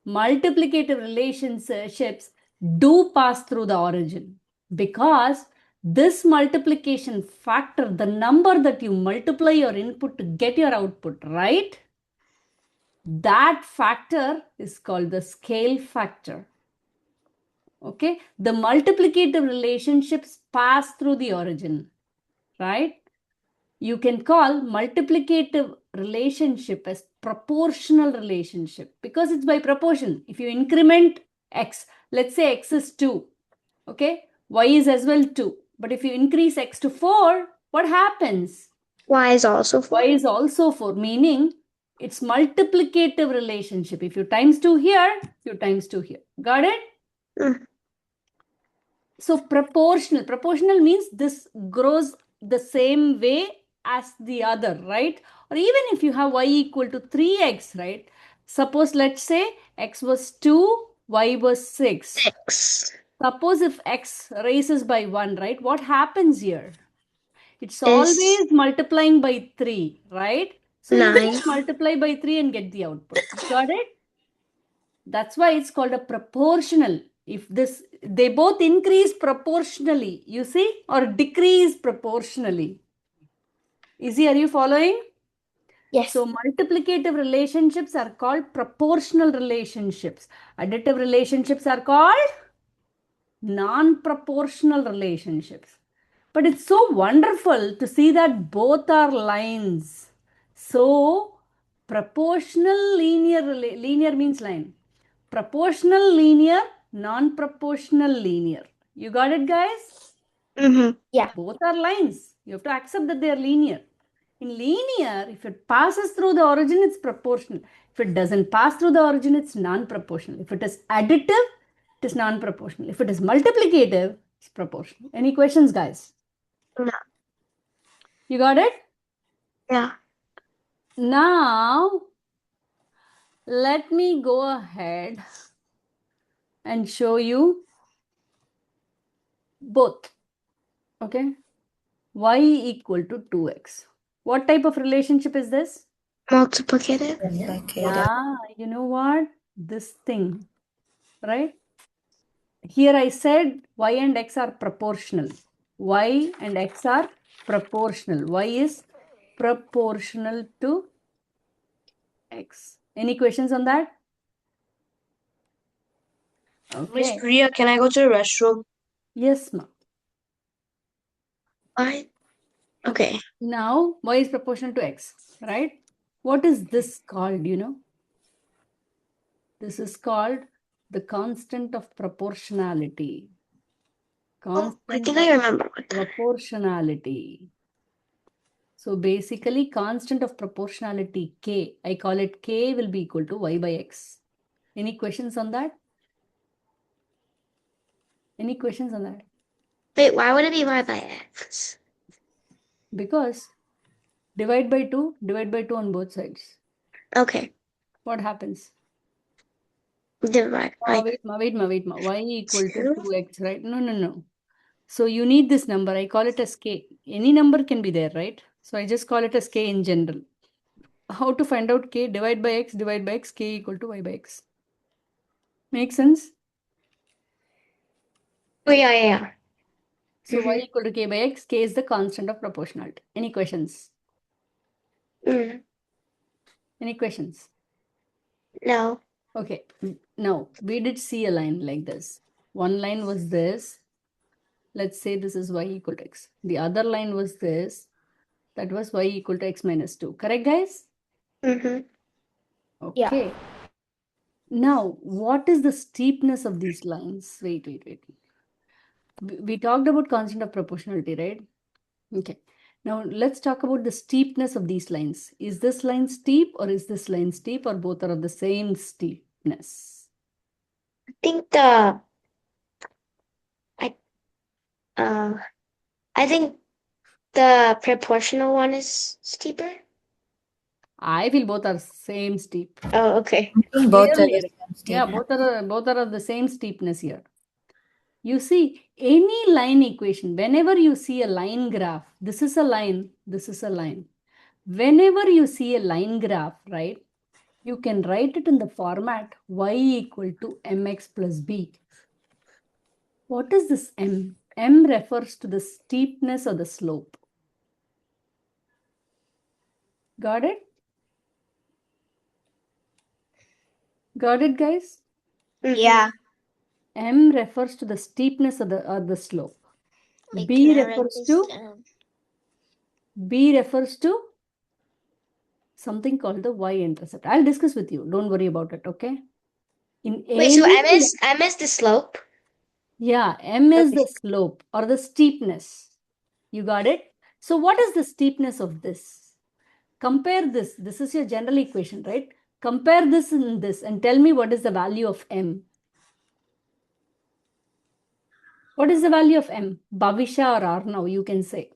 Multiplicative relationships do pass through the origin because this multiplication factor, the number that you multiply your input to get your output, right? That factor is called the scale factor. Okay, the multiplicative relationships pass through the origin, right? You can call multiplicative relationship as proportional relationship because it's by proportion. If you increment x, let's say x is 2, okay, y is as well 2. But if you increase x to 4, what happens? Y is also 4. Y is also 4, meaning it's multiplicative relationship. If you times 2 here, you times 2 here. Got it? So proportional means this grows the same way as the other, right? Or even if you have y equal to 3x, right? Suppose let's say x was 2, y was 6. Suppose if x raises by 1, right? What happens here? It's always multiplying by 3, right? So you 9. just multiply by 3 and get the output. Got it? That's why it's called a proportional. If they both increase proportionally, you see, or decrease proportionally. Izzy, are you following? Yes. So multiplicative relationships are called proportional relationships. Additive relationships are called non-proportional relationships. But it's so wonderful to see that both are lines. So proportional linear means line. Proportional linear, non-proportional linear. You got it, guys? Yeah. Both are lines. You have to accept that they are linear. In linear, if it passes through the origin, it's proportional. If it doesn't pass through the origin, it's non-proportional. If it is additive, it is non-proportional. If it is multiplicative, it's proportional. Any questions, guys? No. You got it? Yeah. Now, let me go ahead and show you both. Okay. Y equal to 2x. What type of relationship is this? Multiplicative. Yeah, you know what? This thing, right? Here I said y and x are proportional. Y and x are proportional. Y is proportional to x. Any questions on that? Miss Okay. Priya, can I go to the restroom? Yes, ma'am. Why? Okay. Now y is proportional to x, right? What is this called, you know? This is called the constant of proportionality. Oh, I Constant think of I remember what that. proportionality. So basically constant of proportionality k, I call it k will be equal to y by x. Any questions on that? Any questions on that? Wait, why would it be y by x? Because divide by 2 on both sides. Okay. What happens? Divide by Wait, y equal to 2. 2x, right? No. So you need this number. I call it as k. Any number can be there, right? So I just call it as k in general. How to find out k? Divide by x, k equal to y by x. Make sense? Oh, yeah. So y equal to k by x, k is the constant of proportionality. Any questions? Any questions? No. Okay, now we did see a line like this. One line was this. Let's say this is y equal to x. The other line was this. That was y equal to x minus 2. Correct, guys? Okay. Yeah. Now, what is the steepness of these lines? Wait. We talked about constant of proportionality, right? Okay. Now, let's talk about the steepness of these lines. Is this line steep or is this line steep or both are of the same steepness? I think I think the proportional one is steeper. I feel both are same steep. Oh, okay. Both are Clearly, the same yeah, steepness. both are of the same steepness here. You see, any line equation, whenever you see a line graph, this is a line, this is a line. Whenever you see a line graph, right, you can write it in the format y equal to mx plus b. What is this m? M refers to the steepness or the slope. Got it? Got it, guys? Yeah. M refers to the steepness of the slope. Wait, B can I write refers this to down? something called the y-intercept. I'll discuss with you. Don't worry about it, okay? In Wait, so any M is the slope? yeah, M is Okay. the slope or the steepness. You got it? So what is the steepness of this? Compare this. This is your general equation, right? Compare this and this and tell me what is the value of M. What is the value of M? Bhavisha or Arnav, you can say.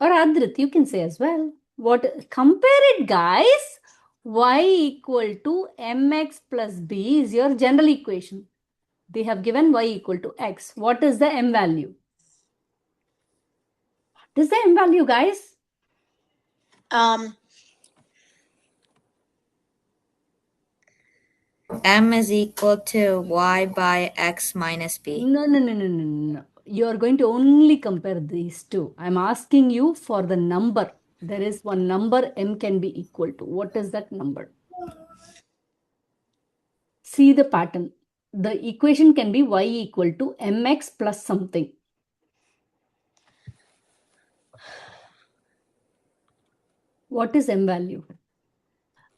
Or Adrit, you can say as well. What? Compare it, guys. Y equal to mx plus b is your general equation. They have given y equal to x. What is the m value? What is the m value, guys? M is equal to y by x minus b. No. You are going to only compare these two. I'm asking you for the number. There is one number m can be equal to. What is that number? See the pattern. The equation can be y equal to mx plus something. What is m value?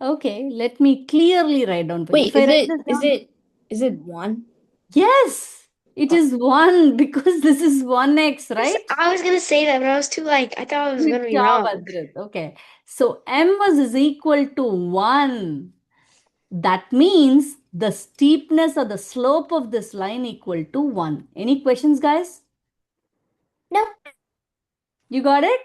Okay, let me clearly write down for you. Wait, If I write this down, is it 1? yes, it is 1 because this is 1x, right? I was gonna say that, but I was too I thought I was Good gonna be job, wrong. Adrit. Okay, so m is equal to 1. That means the steepness or the slope of this line equal to 1. Any questions, guys? No. You got it?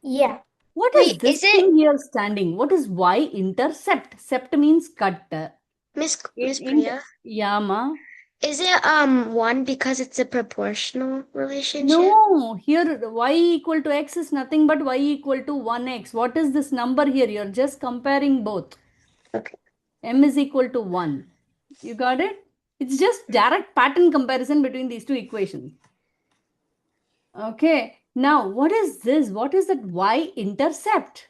Yeah. What is Wait, this is it thing here standing? What is y-intercept? Sept means cut. Miss Priya? Yeah, ma. Is it 1 because it's a proportional relationship? No, here y equal to x is nothing but y equal to 1x. What is this number here? You're just comparing both. Okay. M is equal to 1. You got it? It's just direct pattern comparison between these two equations. Okay. Now, what is this? What is that y-intercept?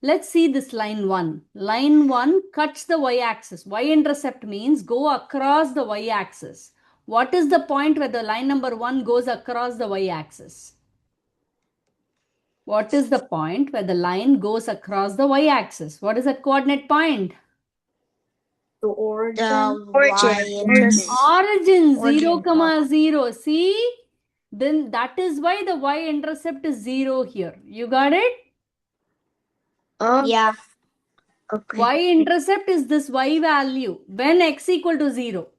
Let's see this line 1. Line 1 cuts the y-axis. Y-intercept means go across the y-axis. What is the point where the line number 1 goes across the y-axis? What is the point where the line goes across the y-axis? What is that coordinate point? The origin. Origin 0, Origin. 0. See? Then that is why the y-intercept is 0 here. You got it? Yeah. Okay. Y-intercept is this y value when x equal to 0.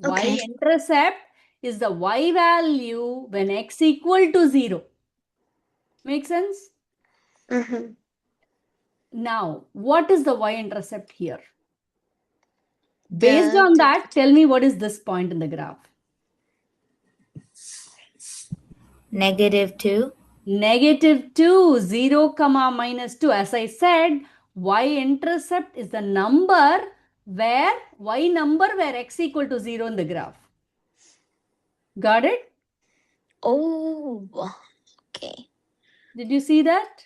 Okay. Y-intercept is the y value when x equal to 0. Make sense? Mm-hmm. Now, what is the y-intercept here? Based on that, tell me what is this point in the graph? -2. -2, 0, -2. As I said, y-intercept is the number where x equal to 0 in the graph. Got it? Oh, okay. Did you see that?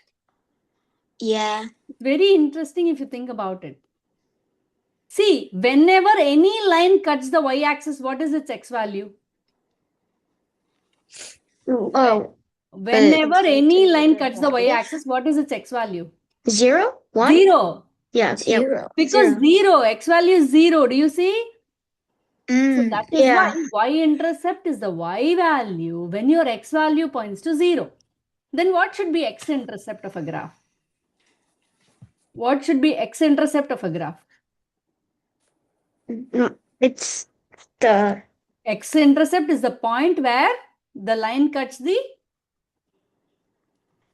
Yeah. Very interesting if you think about it. See, whenever any line cuts the y-axis, what is its x value? Oh. Whenever any line cuts the y-axis, what is its x value? 0? 1? 0. Yeah. 0. Because 0, x value is 0. Do you see? So that is why y-intercept is the y value when your x value points to 0. Then what should be x-intercept of a graph? What should be x-intercept of a graph? It's the X-intercept is the point where the line cuts the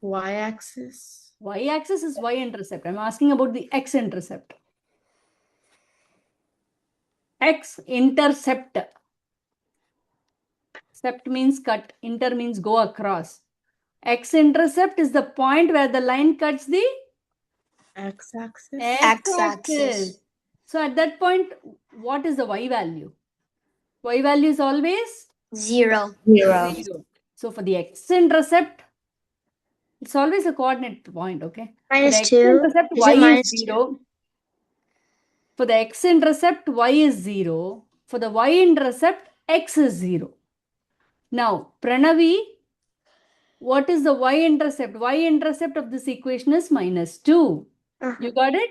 y-axis. Y-axis is y-intercept. I'm asking about the x-intercept. X-intercept. Sept means cut, inter means go across. X-intercept is the point where the line cuts the x-axis. X-axis. So at that point, what is the y value? Y value is always 0. 0. So for the x-intercept, it's always a coordinate point, okay? For the -2. x-intercept, Is y it is -2? 0. For the x-intercept, y is 0. For the y-intercept, x is 0. Now, Pranavi, what is the y-intercept? Y-intercept of this equation is -2. You got it?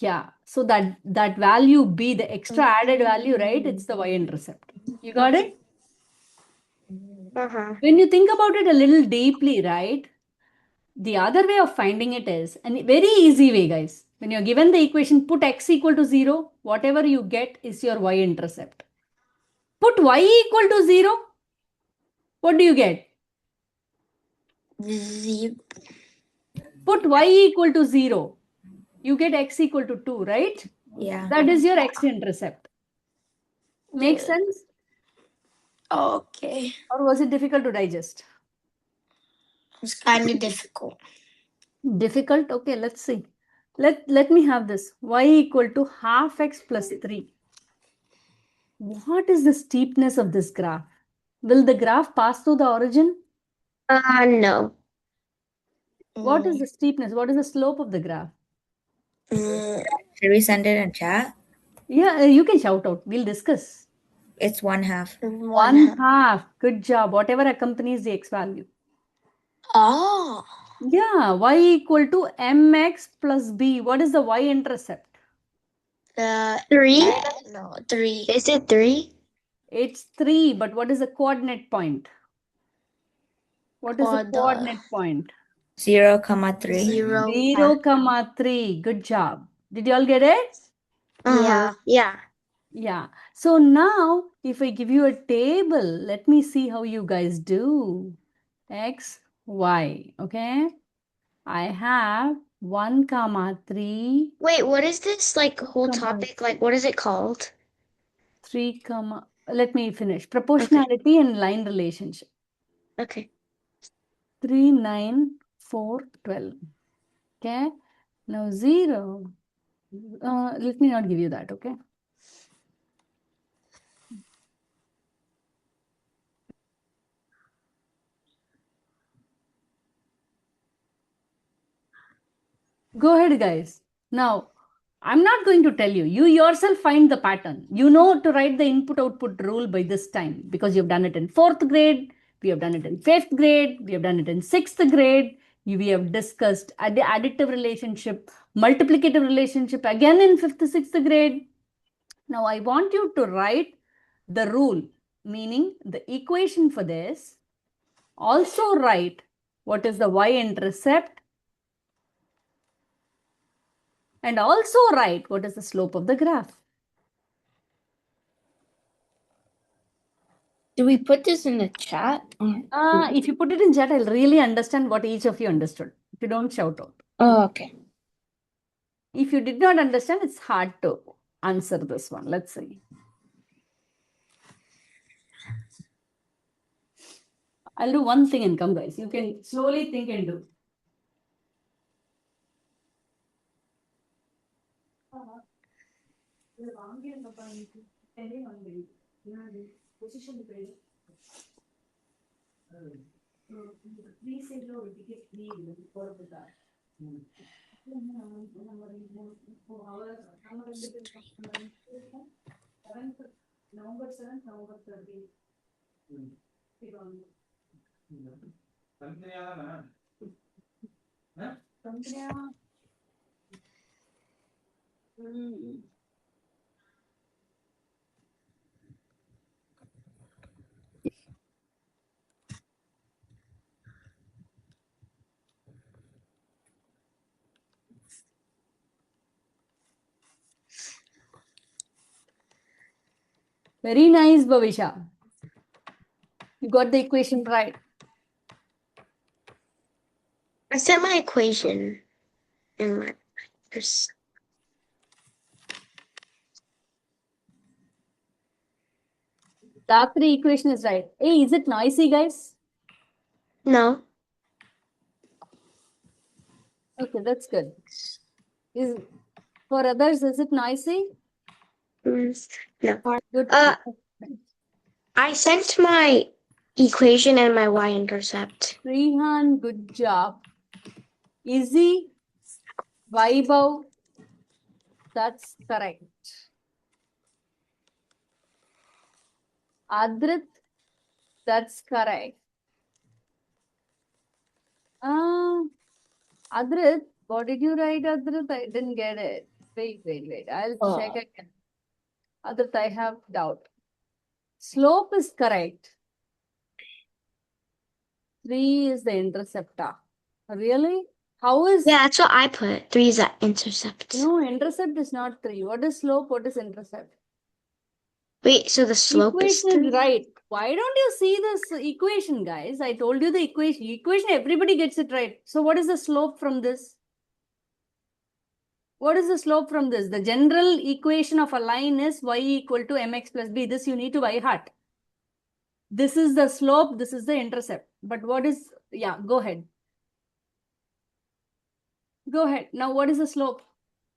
Yeah. So that value B, the extra added value, right? It's the y-intercept. You got it? When you think about it a little deeply, right? The other way of finding it is, and very easy way, guys. When you're given the equation, put x equal to 0. Whatever you get is your y-intercept. Put y equal to 0. What do you get? 0. Put y equal to 0. You get x equal to 2, right? Yeah. That is your x-intercept. Make sense? Okay. Or was it difficult to digest? It's kind of difficult. Difficult? Okay, let's see. Let me have this. Y equal to half x plus 3. What is the steepness of this graph? Will the graph pass through the origin? No. What is the steepness? What is the slope of the graph? Should we send it in chat? Yeah, you can shout out. We'll discuss. It's 1/2. 1/2. Good job. Whatever accompanies the x value. Oh. Yeah, y equal to mx plus b. What is the y-intercept? 3? No, 3. Is it 3? It's 3, but what is the coordinate point? What is the coordinate point? 0, 3. 0, 3. Good job. Did you all get it? Yeah. Yeah. So now, if I give you a table, let me see how you guys do. X, Y. Okay. I have 1, 3. Wait, what is this whole topic? What is it called? 3, let me finish. Proportionality and line relationship. Okay. 3, 9, 4, 12. Okay. Now 0. Let me not give you that, okay? Go ahead, guys. Now, I'm not going to tell you. You yourself find the pattern. You know to write the input-output rule by this time because you've done it in 4th grade. We have done it in 5th grade. We have done it in 6th grade. We have discussed additive relationship, multiplicative relationship again in 5th, 6th grade. Now, I want you to write the rule, meaning the equation for this. Also write what is the y-intercept and also write what is the slope of the graph. Do we put this in the chat? If you put it in chat, I'll really understand what each of you understood. If you don't shout out. Oh, okay. If you did not understand, it's hard to answer this one. Let's see. I'll do one thing and come, guys. You can slowly think and do. Very nice, Bhavisha. You got the equation right. I set my equation in my The 3 equation is right. Hey, is it noisy, guys? No. Okay, that's good. For others, is it noisy? No. Good. I sent my equation and my y-intercept. Rehan, good job. Easy. Vaibhav, that's correct. Adrit, that's correct. Adrit, what did you write, Adrit? I didn't get it. Wait. I'll check again. Adrit, I have doubt. Slope is correct. 3 is the interceptor. Really? How is... Yeah, that's what I put. 3 is the intercept. No, intercept is not 3. What is slope? What is intercept? Wait, so the slope is Equation 3? is right. Why don't you see this equation, guys? I told you the equation. Equation, everybody gets it right. So what is the slope from this? What is the slope from this? The general equation of a line is y equal to mx plus b. This you need to by heart. This is the slope. This is the intercept. But what is... Yeah, go ahead. Go ahead. Now, what is the slope?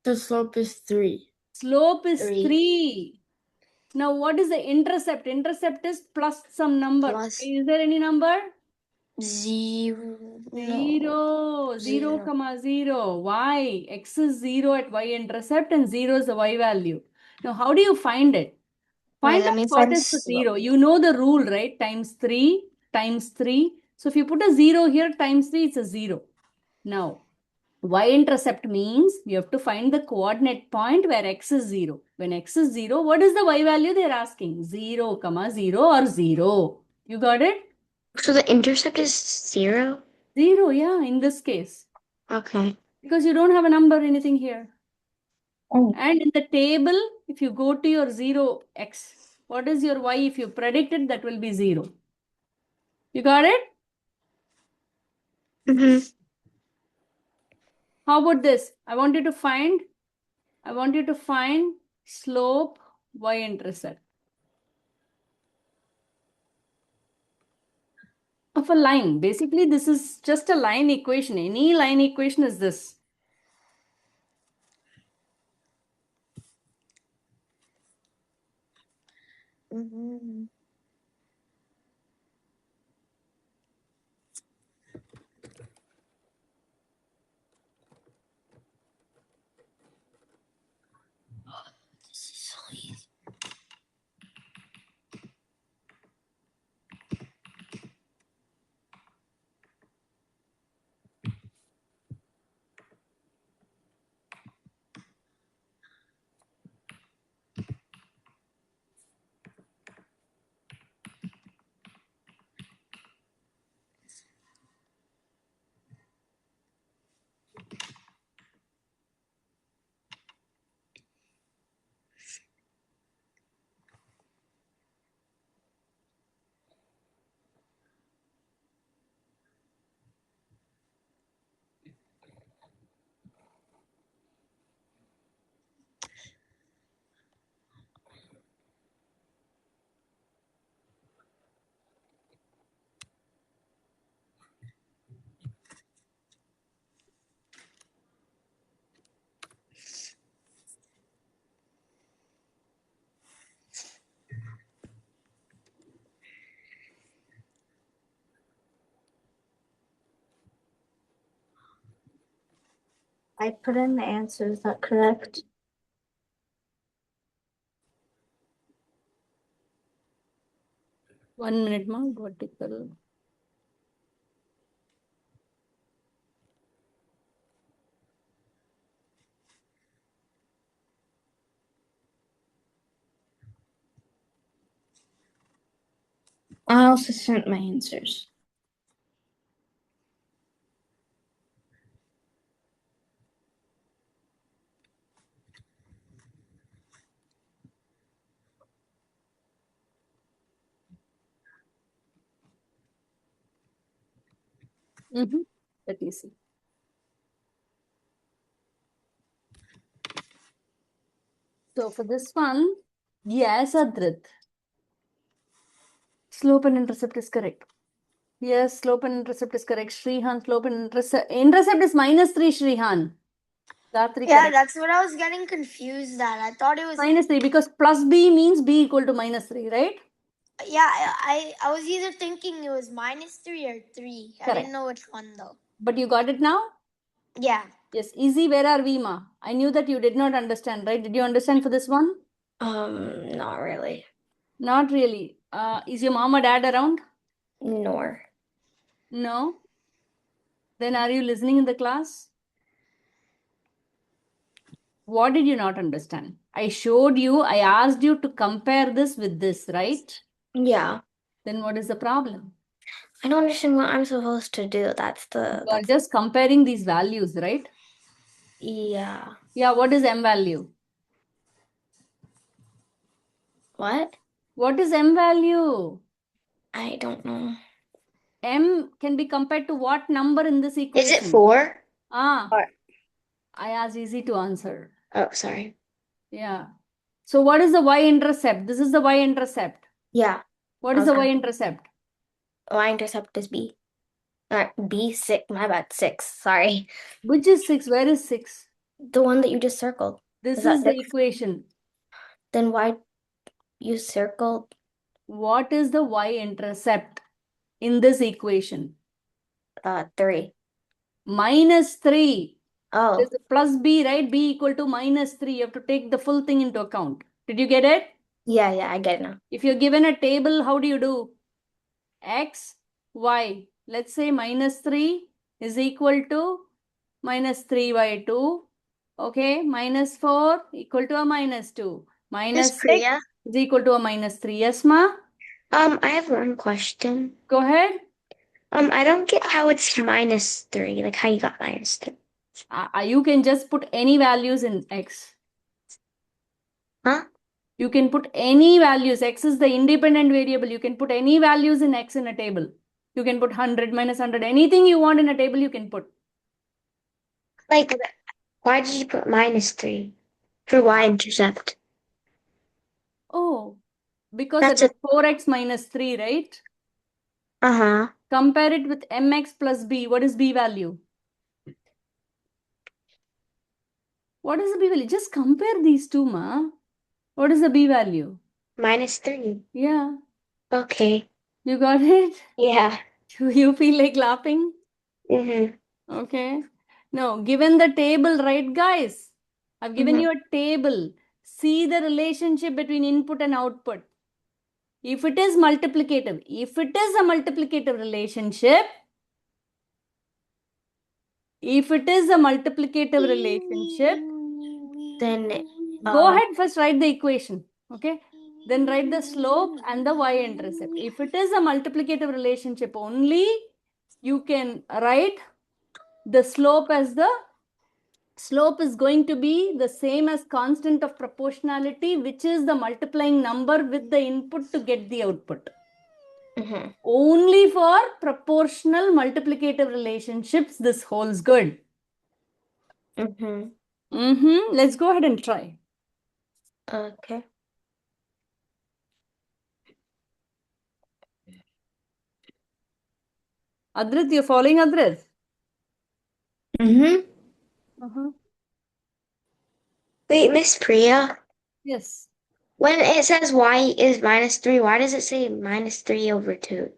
The slope is 3. Slope is 3. Now, what is the intercept? Intercept is plus some number. Is there any number? 0. 0, comma 0. Y. X is 0 at y-intercept and 0 is the y value. Now, how do you find it? Find out what is the 0. You know the rule, right? Times 3 times 3. So, if you put a 0 here, times 3, it's a 0. Now, y-intercept means you have to find the coordinate point where x is 0. When x is 0, what is the y value they're asking? 0, comma 0 or 0. You got it? So the intercept is 0? 0, yeah, in this case. Okay. Because you don't have a number, anything here. And in the table, if you go to your 0x, what is your y? If you predict it, that will be 0. You got it? Mm-hmm. How about this? I want you to find slope y-intercept. of a line. Basically, this is just a line equation. Any line equation is this. Mm-hmm. This is so easy. I put in the answer. Is that correct? One minute, ma. Vertical. I also sent my answers. Let me see. So for this one, yes, Adrit. Slope and intercept is correct. Yes, slope and intercept is correct. Shrihan, slope and intercept is -3, Shrihan. Gatri Yeah, correct. that's what I was getting confused at. I thought it was -3 because plus b means b equal to -3, right? yeah. I was either thinking it was -3 or 3. I Correct. didn't know which one though. But you got it now? Yeah. Yes. Easy, where are we, ma? I knew that you did not understand, right? Did you understand for this one? Not really. Not really. Is your mom or dad around? Nor. No. Then are you listening in the class? What did you not understand? I showed you, I asked you to compare this with this, right? Yeah. Then what is the problem? I don't understand what I'm supposed to do. You are just comparing these values, right? Yeah. Yeah, what is M value? What? What is M value? I don't know. M can be compared to what number in this equation? Is it 4? I asked easy to answer. Oh, sorry. Yeah. So what is the y-intercept? This is the y-intercept. Yeah. What is the y-intercept? Y-intercept is B. B6. My bad. 6. Sorry. Which is 6? Where is 6? The one that you just circled. This Is that is the 6? equation. Then why you circled? What is the y-intercept in this equation? 3. -3. Oh. There's a plus b, right? B equal to -3. You have to take the full thing into account. Did you get it? Yeah, I get it now. If you're given a table, how do you do? X, Y. Let's say -3 is equal to -3 by 2. Okay, -4 equal to a -2. Miss -6 Priya? is equal to a -3. Yes, ma? I have one question. Go ahead. I don't get how it's -3. Like how you got -3. You can just put any values in X. Huh? You can put any values. X is the independent variable. You can put any values in X in a table. You can put 100, -100. Anything you want in a table, you can put. Like, why did you put -3 for y-intercept? Oh, because That's that was 4x -3, right? Uh-huh. Compare it with mx plus b. What is b value? What is the b value? Just compare these two, ma. What is the b value? -3. Yeah. Okay. You got it? Yeah. Do you feel like laughing? Mm-hmm. Okay. Now, given the table, right, guys? I've given you a table. See the relationship between input and output. If it is a multiplicative relationship, Then go ahead, first write the equation. Okay. Then write the slope and the y-intercept. If it is a multiplicative relationship only, you can write the slope as the slope is going to be the same as constant of proportionality, which is the multiplying number with the input to get the output. Only for proportional multiplicative relationships, this holds good. Let's go ahead and try. Okay. Adrit, you're following Adrit? Wait, Miss Priya. Yes. When it says y is -3, why does it say -3/2?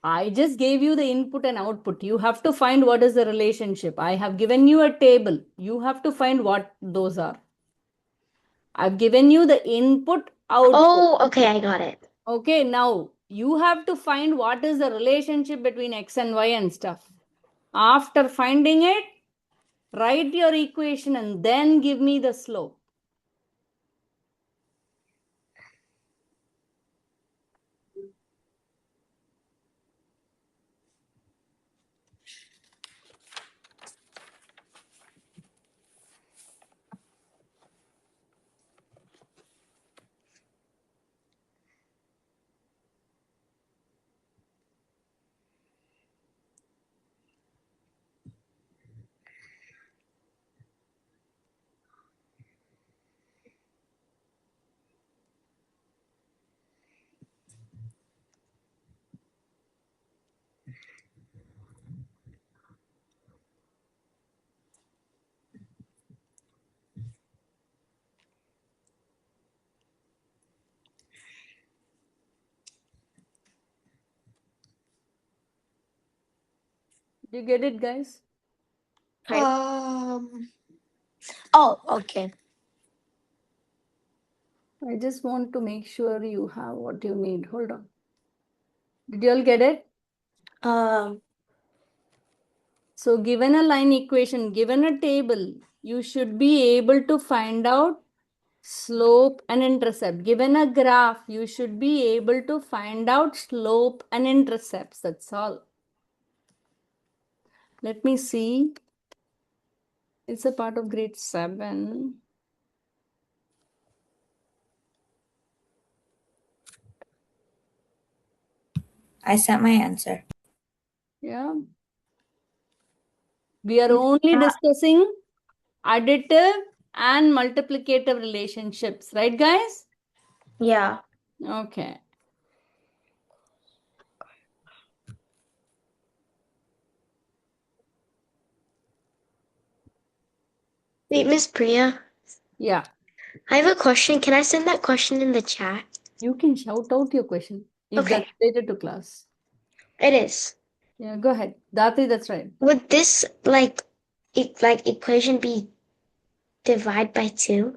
I just gave you the input and output. You have to find what is the relationship. I have given you a table. You have to find what those are. I've given you the input, output. Oh, okay, I got it. Okay, now you have to find what is the relationship between x and y and stuff. After finding it, write your equation and then give me the slope. Do you get it, guys? Oh, okay. I just want to make sure you have what you need. Hold on. Did you all get it? So given a line equation, given a table, you should be able to find out slope and intercept. Given a graph, you should be able to find out slope and intercepts. That's all. Let me see. It's a part of grade 7. I sent my answer. Yeah. We are only discussing additive and multiplicative relationships, right, guys? Yeah. Okay. Wait, Miss Priya. Yeah. I have a question. Can I send that question in the chat? You can shout out your question if Okay. that's related to class. It is. Yeah, go ahead. Dati, that's right. Would this equation be divide by 2?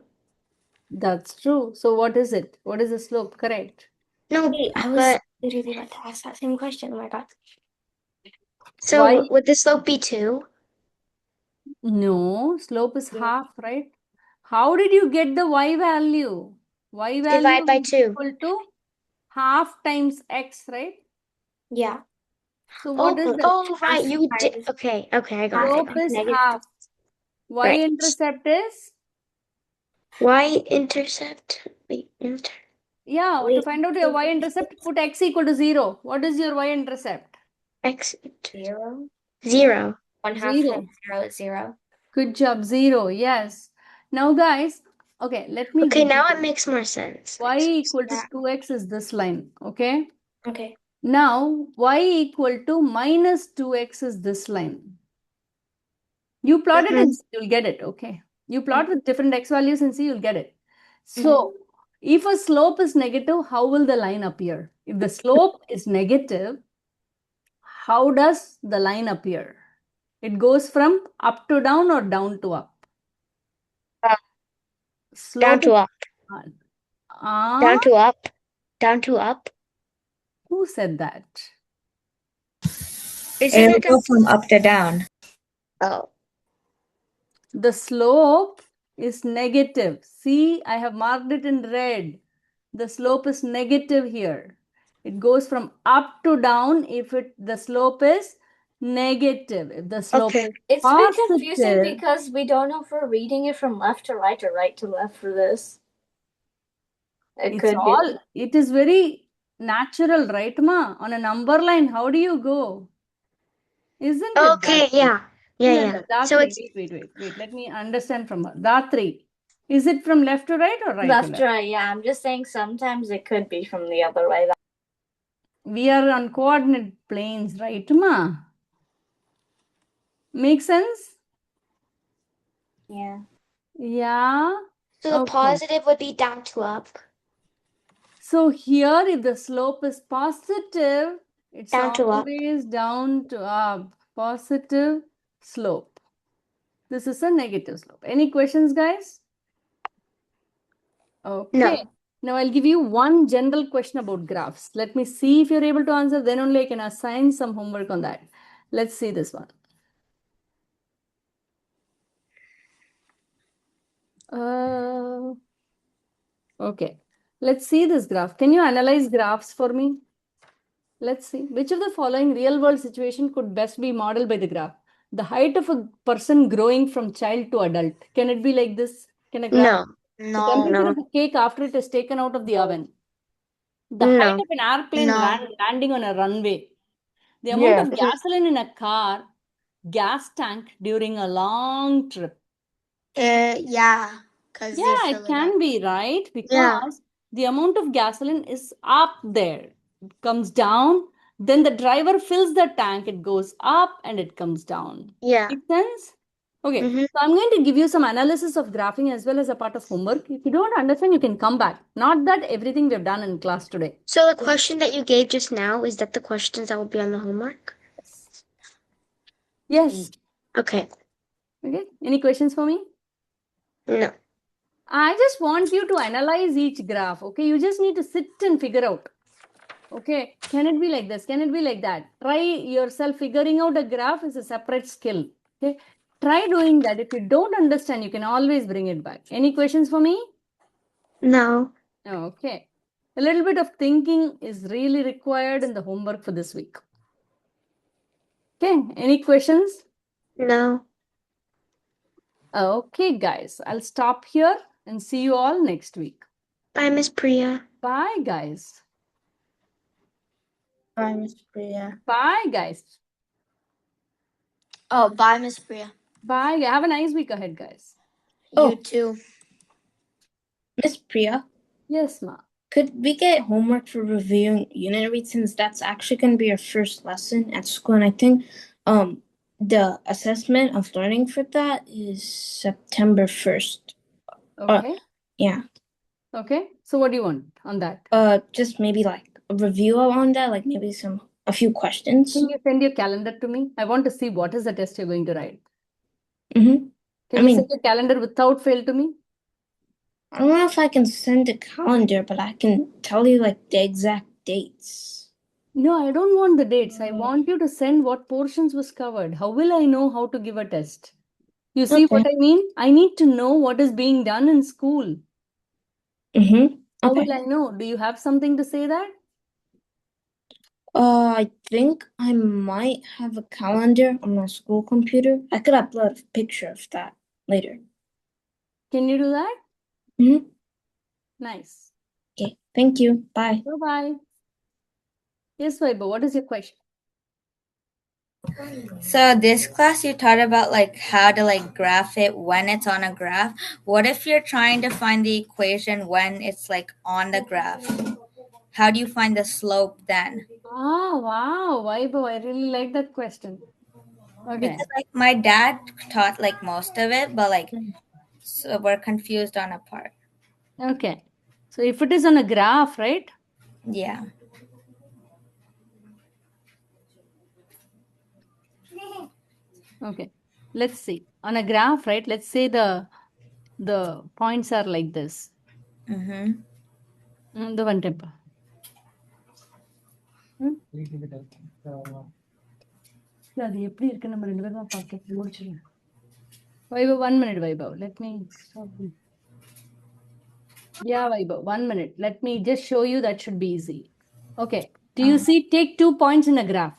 That's true. So what is it? What is the slope? Correct. No, Wait, I was but literally about to ask that same question. Oh my god. so Why? would the slope be 2? No, slope is half, right? How did you get the y value? Y value Divide by is 2. equal to half times x, right? Yeah. So what is the Right. You did. Okay, I got it. slope is half. Right. Y-intercept is? Y-intercept. Wait, Yeah, to find out your y-intercept, put x equal to 0. What is your y-intercept? X 0. 0. 1/2 0. times 0 is 0. Good job, 0. Yes. Now, guys, okay, let me Okay, give now you it makes more sense. y equal to 2x is this line, okay? Okay. Now, y equal to minus 2x is this line. You plot it and see, you'll get it, okay? You plot with different x values and see, you'll get it. So, if a slope is negative, how will the line appear? If the slope is negative, how does the line appear? It goes from up to down or down to up? Down Slope to up. Down to up. Down to up. Who said that? Isn't it go from up to down? Oh. The slope is negative. See, I have marked it in red. The slope is negative here. It goes from up to down if the slope is negative. If the slope is It's a bit confusing positive, because we don't know if we're reading it from left to right or right to left for this. it is very natural, right, Ma? On a number line, how do you go? Isn't it? Okay, yeah. So Datri, it's wait. Let me understand from her. Datri, is it from left to right or right to left left? to right, yeah. I'm just saying sometimes it could be from the other way. We are on coordinate planes, right, Ma? Make sense? Yeah. Yeah. so the positive would be down to up. So here, if the slope is positive, it's Down to up. always down to up. Positive slope. This is a negative slope. Any questions, guys? Okay. No. Now I'll give you one general question about graphs. Let me see if you're able to answer. Then only I can assign some homework on that. Let's see this one. Okay. Let's see this graph. Can you analyze graphs for me? Let's see. Which of the following real world situation could best be modeled by the graph? The height of a person growing from child to adult. Can it be like this? Can a graph? No. The temperature of a cake after it is taken out of the oven. The No. height of an airplane landing on a runway. The amount of gasoline in a car, gas tank during a long trip. Yeah. Yeah, it can be, right? Because the amount of gasoline is up there. It comes down, then the driver fills the tank, it goes up and it comes down. Yeah. Make sense? Okay, so I'm going to give you some analysis of graphing as well as a part of homework. If you don't understand, you can come back. Not that everything we've done in class today. So the question that you gave just now, is that the questions that will be on the homework? Yes. Okay. Okay, any questions for me? No. I just want you to analyze each graph, okay? You just need to sit and figure out. Okay, can it be like this? Can it be like that? Try yourself figuring out a graph is a separate skill. Okay, try doing that. If you don't understand, you can always bring it back. Any questions for me? No. Okay. A little bit of thinking is really required in the homework for this week. Okay, any questions? No. Okay, guys, I'll stop here and see you all next week. Bye, Miss Priya. Bye, guys. Bye, Miss Priya. Bye, guys. Oh, bye, Miss Priya. Bye. Have a nice week ahead, guys. You too. Miss Priya, Yes, ma. could we get homework for reviewing unit reads since that's actually going to be our first lesson at school? And I think the assessment of learning for that is September 1st. Okay. Yeah. Okay. So what do you want on that? Just maybe like a review on that, like maybe a few questions. Can you send your calendar to me? I want to see what is the test you're going to write. Mm-hmm. Can you send your calendar without fail to me? I don't know if I can send a calendar, but I can tell you like the exact dates. No, I don't want the dates. I want you to send what portions was covered. How will I know how to give a test? You see what I mean? I need to know what is being done in school. Mm-hmm. How will I know? Do you have something to say that? I think I might have a calendar on my school computer. I could upload a picture of that later. Can you do that? Mm-hmm. Nice. Okay, thank you. Bye. Bye-bye. Yes, Vaibhav, what is your question? So this class you taught about like how to like graph it when it's on a graph. What if you're trying to find the equation when it's like on the graph? how do you find the slope then? Ah, wow, Vaibhav, I really like that question. Okay. Because like my dad taught like most of it, but like so we're confused on a part. Okay. So if it is on a graph, right? Yeah. Okay. Let's see. On a graph, right? Let's say the points are like this. The one temper. அது எப்படி இருக்கு நம்ம ரெண்டு பேரும் பார்க்க முடிச்சிடலாம். Vaibhav, 1 minute, Vaibhav. Let me stop. Yeah, Vaibhav, 1 minute. Let me just show you that should be easy. Okay. Do you see? Take 2 points in a graph.